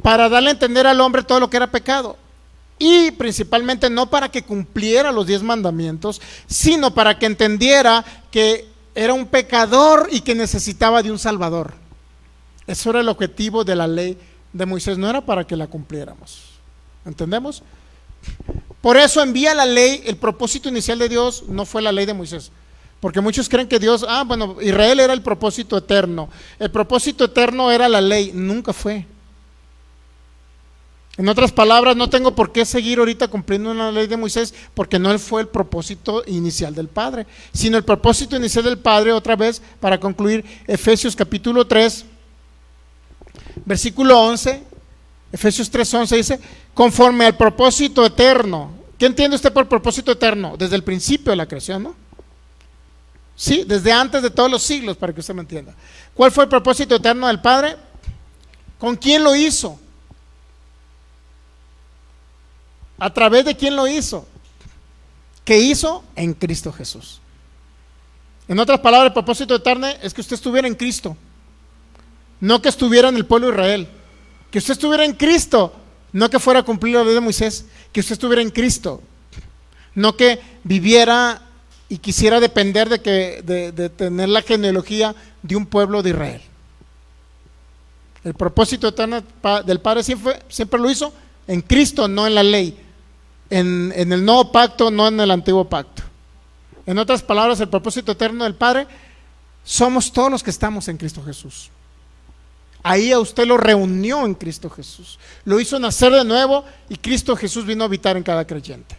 Para darle a entender al hombre todo lo que era pecado. Y principalmente no para que cumpliera los 10 mandamientos, sino para que entendiera que era un pecador y que necesitaba de un salvador. Eso era el objetivo de la ley de Moisés, no era para que la cumpliéramos. ¿Entendemos? Por eso envía la ley. El propósito inicial de Dios no fue la ley de Moisés, porque muchos creen que Dios, Israel era el propósito eterno. El propósito eterno era la ley, nunca fue. En otras palabras, no tengo por qué seguir ahorita cumpliendo una ley de Moisés, porque no fue el propósito inicial del Padre, sino el propósito inicial del Padre. Otra vez, para concluir, Efesios capítulo 3, versículo 11, Efesios 3:11 dice, conforme al propósito eterno. ¿Qué entiende usted por propósito eterno? Desde el principio de la creación, ¿no? Sí, desde antes de todos los siglos, para que usted me entienda. ¿Cuál fue el propósito eterno del Padre? ¿Con quién lo hizo? ¿A través de quién lo hizo? ¿Qué hizo? En Cristo Jesús. En otras palabras, el propósito eterno es que usted estuviera en Cristo, no que estuviera en el pueblo de Israel. Que usted estuviera en Cristo, no que fuera a cumplir la ley de Moisés. Que usted estuviera en Cristo, no que viviera y quisiera depender de tener la genealogía de un pueblo de Israel. El propósito eterno del Padre siempre lo hizo en Cristo, no en la ley. En el nuevo pacto, no en el antiguo pacto. En otras palabras, el propósito eterno del Padre somos todos los que estamos en Cristo Jesús. Ahí a usted lo reunió en Cristo Jesús, lo hizo nacer de nuevo, y Cristo Jesús vino a habitar en cada creyente.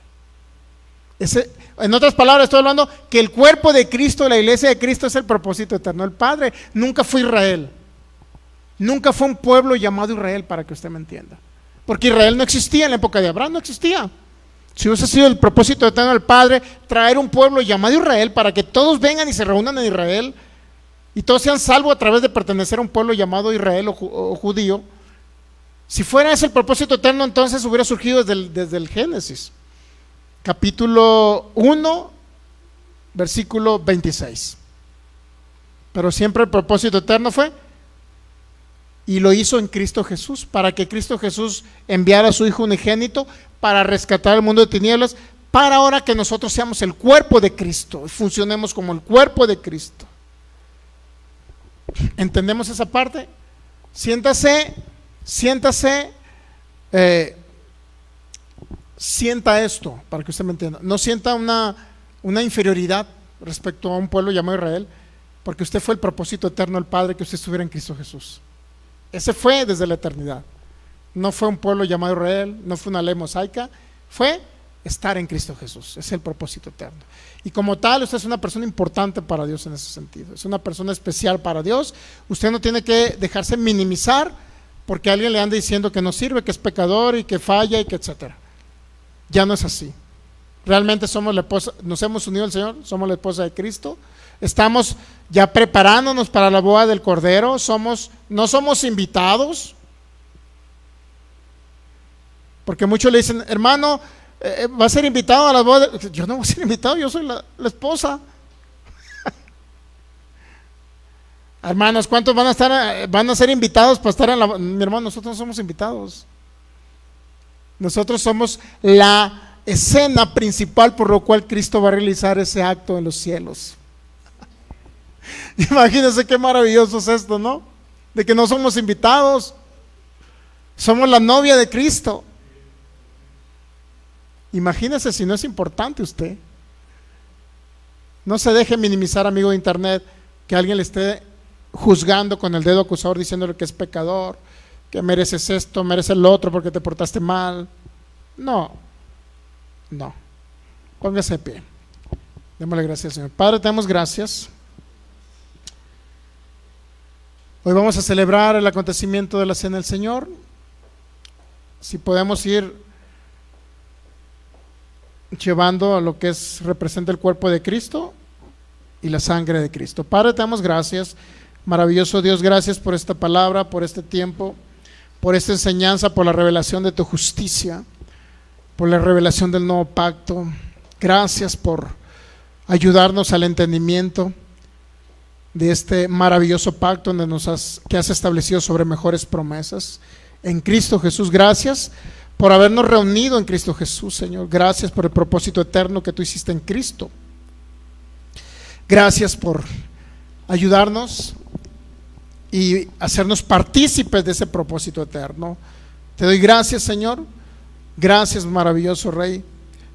En otras palabras, estoy hablando que el cuerpo de Cristo, la iglesia de Cristo, es el propósito eterno del Padre. Nunca fue Israel, nunca fue un pueblo llamado Israel, para que usted me entienda, porque Israel no existía en la época de Abraham, no existía. Si hubiese sido el propósito eterno del Padre traer un pueblo llamado Israel para que todos vengan y se reúnan en Israel y todos sean salvos a través de pertenecer a un pueblo llamado Israel o judío, si fuera ese el propósito eterno, entonces hubiera surgido desde el Génesis capítulo 1 versículo 26. Pero siempre el propósito eterno fue, y lo hizo en Cristo Jesús, para que Cristo Jesús enviara a su Hijo unigénito para rescatar al mundo de tinieblas, para ahora que nosotros seamos el cuerpo de Cristo y funcionemos como el cuerpo de Cristo. ¿Entendemos esa parte? Siéntase, sienta esto, para que usted me entienda. No sienta una inferioridad respecto a un pueblo llamado Israel, porque usted fue el propósito eterno del Padre, que usted estuviera en Cristo Jesús. Ese fue desde la eternidad. No fue un pueblo llamado Israel, no fue una ley mosaica, fue estar en Cristo Jesús. Ese es el propósito eterno. Y como tal, usted es una persona importante para Dios en ese sentido. Es una persona especial para Dios. Usted no tiene que dejarse minimizar porque alguien le anda diciendo que no sirve, que es pecador y que falla y que etcétera. Ya no es así. Realmente somos la esposa, nos hemos unido al Señor, somos la esposa de Cristo. Estamos ya preparándonos para la boda del Cordero. No somos invitados, porque muchos le dicen, hermano, va a ser invitado a la boda. Yo no voy a ser invitado, yo soy la esposa. Hermanos, ¿cuántos van a ser invitados para estar en la boda? Mi hermano, nosotros no somos invitados. Nosotros somos la escena principal por lo cual Cristo va a realizar ese acto en los cielos. Imagínense qué maravilloso es esto, ¿no? De que no somos invitados, somos la novia de Cristo. Imagínense si no es importante usted. No se deje minimizar, amigo de internet, que alguien le esté juzgando con el dedo acusador, diciéndole que es pecador, que mereces esto, mereces lo otro porque te portaste mal. No. Póngase de pie. Démosle gracias al Señor. Padre, te damos gracias. Hoy vamos a celebrar el acontecimiento de la Cena del Señor. Si podemos ir llevando a lo que representa el cuerpo de Cristo y la sangre de Cristo. Padre, te damos gracias Maravilloso Dios, gracias por esta palabra, por este tiempo, por esta enseñanza, por la revelación de tu justicia, por la revelación del nuevo pacto. Gracias por ayudarnos al entendimiento de este maravilloso pacto que has establecido sobre mejores promesas en Cristo Jesús. Gracias por habernos reunido en Cristo Jesús, Señor. Gracias por el propósito eterno que tú hiciste en Cristo. Gracias por ayudarnos y hacernos partícipes de ese propósito eterno. Te doy gracias, Señor. Gracias, maravilloso Rey.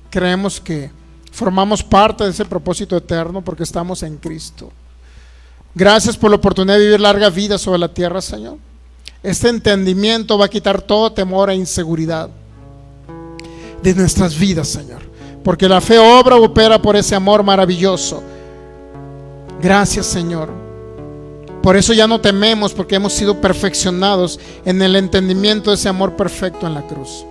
Creemos que formamos parte de ese propósito eterno porque estamos en Cristo. Gracias por la oportunidad de vivir larga vida sobre la tierra, Señor. Este entendimiento va a quitar todo temor e inseguridad de nuestras vidas, Señor, porque la fe obra o opera por ese amor maravilloso. Gracias, Señor. Por eso ya no tememos, porque hemos sido perfeccionados en el entendimiento de ese amor perfecto en la cruz.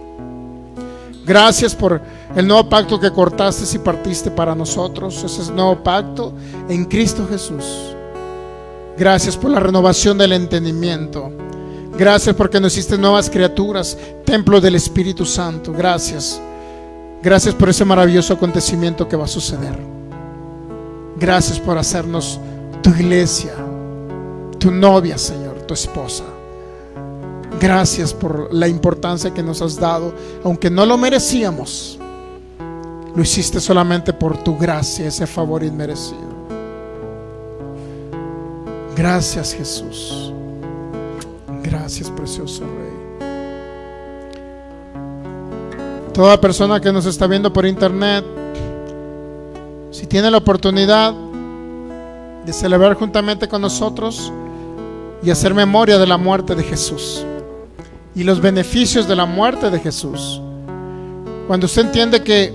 Gracias por el nuevo pacto que cortaste y partiste para nosotros. Ese es nuevo pacto en Cristo Jesús. Gracias por la renovación del entendimiento. Gracias porque nos hiciste nuevas criaturas, templo del Espíritu Santo. Gracias. Gracias por ese maravilloso acontecimiento que va a suceder. Gracias por hacernos tu iglesia, tu novia, Señor, tu esposa. Gracias por la importancia que nos has dado, aunque no lo merecíamos. Lo hiciste solamente por tu gracia, ese favor inmerecido. Gracias, Jesús. Gracias, precioso Rey. Toda persona que nos está viendo por internet, si tiene la oportunidad de celebrar juntamente con nosotros y hacer memoria de la muerte de Jesús y los beneficios de la muerte de Jesús, cuando usted entiende que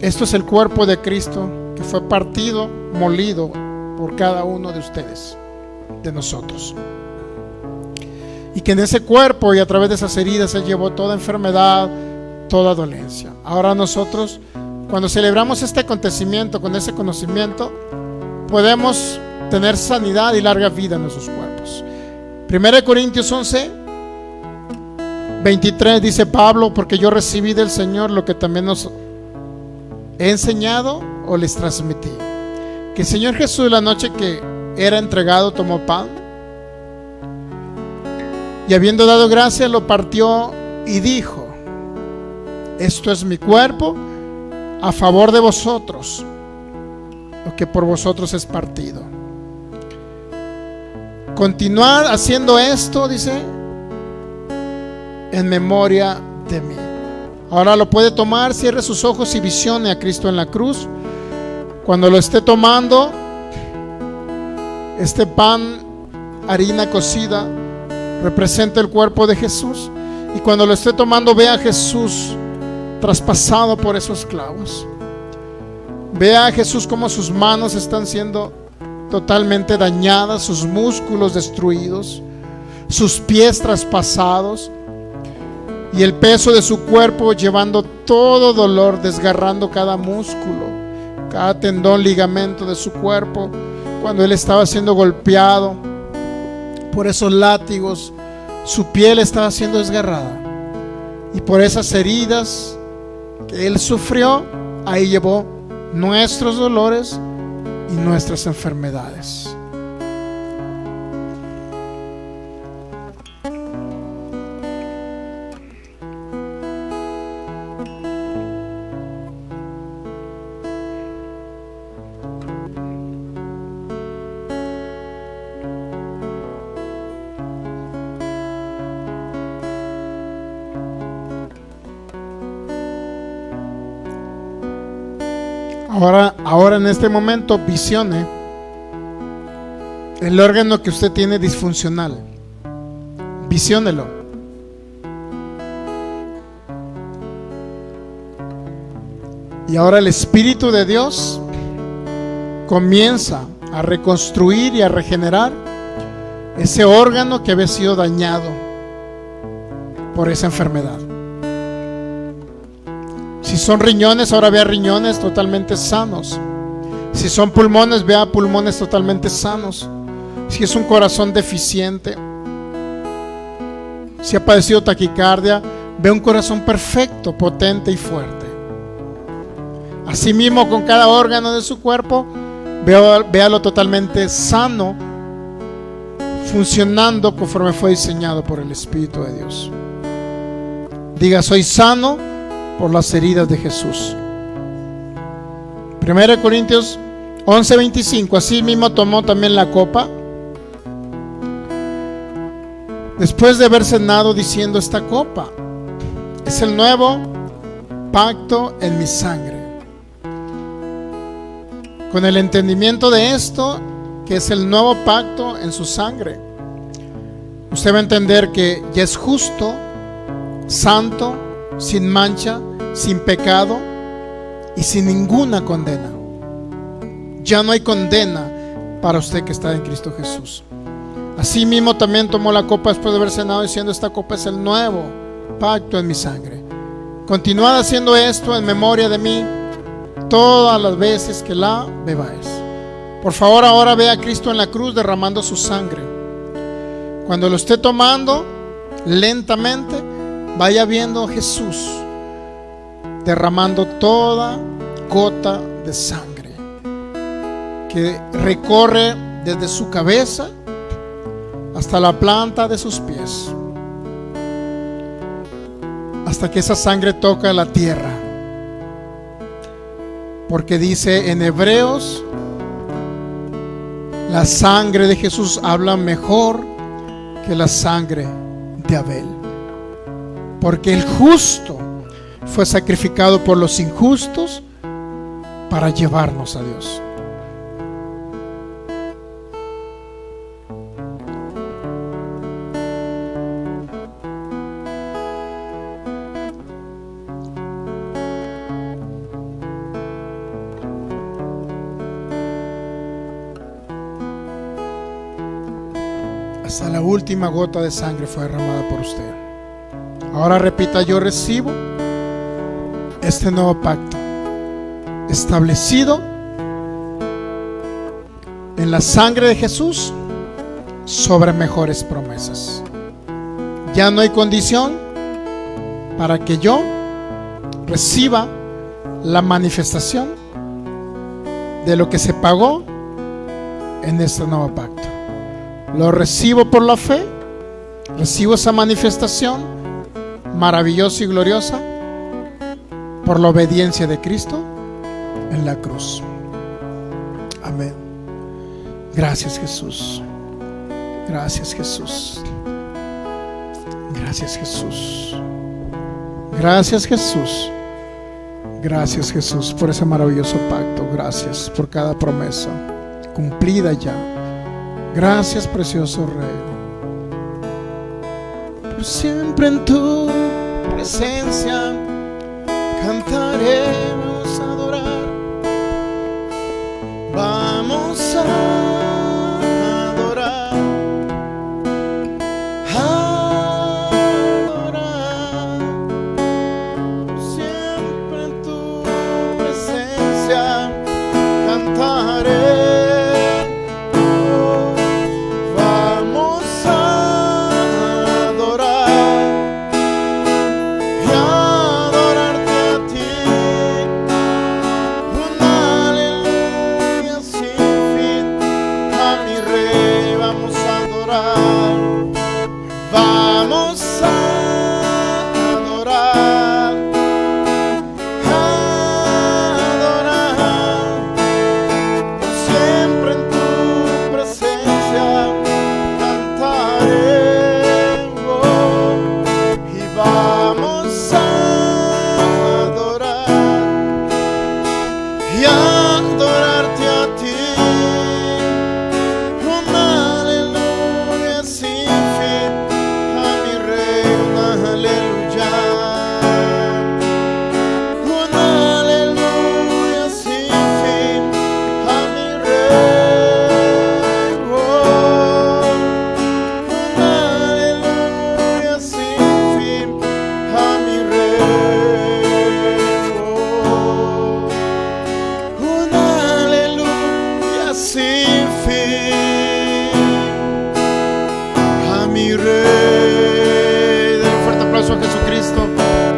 esto es el cuerpo de Cristo que fue partido, molido por cada uno de ustedes, de nosotros, y que en ese cuerpo y a través de esas heridas Él llevó toda enfermedad, toda dolencia. Ahora nosotros, cuando celebramos este acontecimiento con ese conocimiento, podemos tener sanidad y larga vida en nuestros cuerpos. 1 Corintios 11, 23 dice Pablo: porque yo recibí del Señor lo que también os he enseñado o les transmití, que el Señor Jesús, la noche que era entregado, tomó pan y habiendo dado gracias lo partió y dijo: esto es mi cuerpo a favor de vosotros, lo que por vosotros es partido. Continuad haciendo esto, dice, en memoria de mí. Ahora lo puede tomar, cierre sus ojos y visione a Cristo en la cruz. Cuando lo esté tomando, este pan, harina cocida, representa el cuerpo de Jesús. Y cuando lo esté tomando, vea a Jesús traspasado por esos clavos. Vea a Jesús como sus manos están siendo totalmente dañadas, sus músculos destruidos, sus pies traspasados, y el peso de su cuerpo llevando todo dolor, desgarrando cada músculo, cada tendón, ligamento de su cuerpo. Cuando Él estaba siendo golpeado por esos látigos, su piel estaba siendo desgarrada, y por esas heridas que Él sufrió, ahí llevó nuestros dolores y nuestras enfermedades. Ahora en este momento visione el órgano que usted tiene disfuncional. Visiónelo. Y ahora el Espíritu de Dios comienza a reconstruir y a regenerar ese órgano que había sido dañado por esa enfermedad. Si son riñones, ahora vea riñones totalmente sanos. Si son pulmones, vea pulmones totalmente sanos. si es un corazón deficiente, si ha padecido taquicardia, ve un corazón perfecto, potente y fuerte. Asimismo, con cada órgano de su cuerpo, véalo totalmente sano, funcionando conforme fue diseñado por el Espíritu de Dios. Diga: soy sano por las heridas de Jesús. 1 Corintios 11:25. Asimismo tomó también la copa después de haber cenado, diciendo: esta copa es el nuevo pacto en mi sangre. Con el entendimiento de esto, que es el nuevo pacto en su sangre, usted va a entender que ya es justo, santo, sin mancha, sin pecado y sin ninguna condena. Ya no hay condena para usted que está en Cristo Jesús. Asimismo también tomó la copa después de haber cenado, diciendo: esta copa es el nuevo pacto en mi sangre. Continuad haciendo esto en memoria de mí todas las veces que la bebáis. Por favor, ahora ve a Cristo en la cruz derramando su sangre. Cuando lo esté tomando, lentamente vaya viendo a Jesús derramando toda gota de sangre que recorre desde su cabeza hasta la planta de sus pies, hasta que esa sangre toca la tierra. Porque dice en Hebreos: la sangre de Jesús habla mejor que la sangre de Abel, porque el justo fue sacrificado por los injustos para llevarnos a Dios. Hasta la última gota de sangre fue derramada por usted. Ahora repita: yo recibo este nuevo pacto establecido en la sangre de Jesús sobre mejores promesas. Ya no hay condición para que yo reciba la manifestación de lo que se pagó en este nuevo pacto. Lo recibo por la fe, recibo esa manifestación maravillosa y gloriosa por la obediencia de Cristo en la cruz. Amén. Gracias, Jesús. Gracias, Jesús. Gracias, Jesús. Gracias, Jesús. Gracias, Jesús, por ese maravilloso pacto. Gracias por cada promesa cumplida ya. Gracias, precioso Rey. Por siempre en tu presencia cantaremos a adorar. Vamos a adorar, adorar. Por siempre en tu presencia cantaré.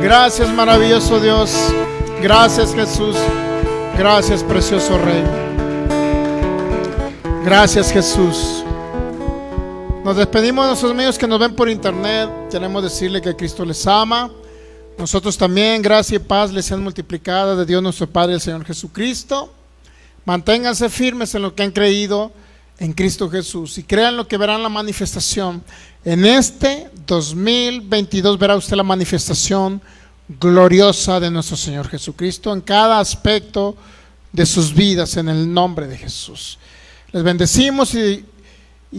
Gracias, maravilloso Dios. Gracias, Jesús. Gracias, precioso Rey. Gracias, Jesús. Nos despedimos de nuestros amigos que nos ven por internet. Queremos decirle que Cristo les ama. Nosotros también, gracia y paz les sean multiplicadas de Dios nuestro Padre y el Señor Jesucristo. Manténganse firmes en lo que han creído en Cristo Jesús y crean lo que verán la manifestación. En este 2022 verá usted la manifestación gloriosa de nuestro Señor Jesucristo en cada aspecto de sus vidas, en el nombre de Jesús. Les bendecimos y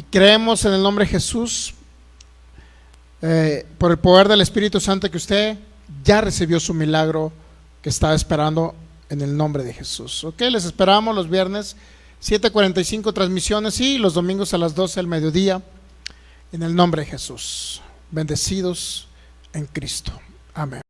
creemos en el nombre de Jesús, por el poder del Espíritu Santo, que usted ya recibió su milagro que estaba esperando en el nombre de Jesús. Ok, les esperamos los viernes 7:45 transmisiones y los domingos a las 12 del mediodía en el nombre de Jesús. Bendecidos en Cristo. Amén.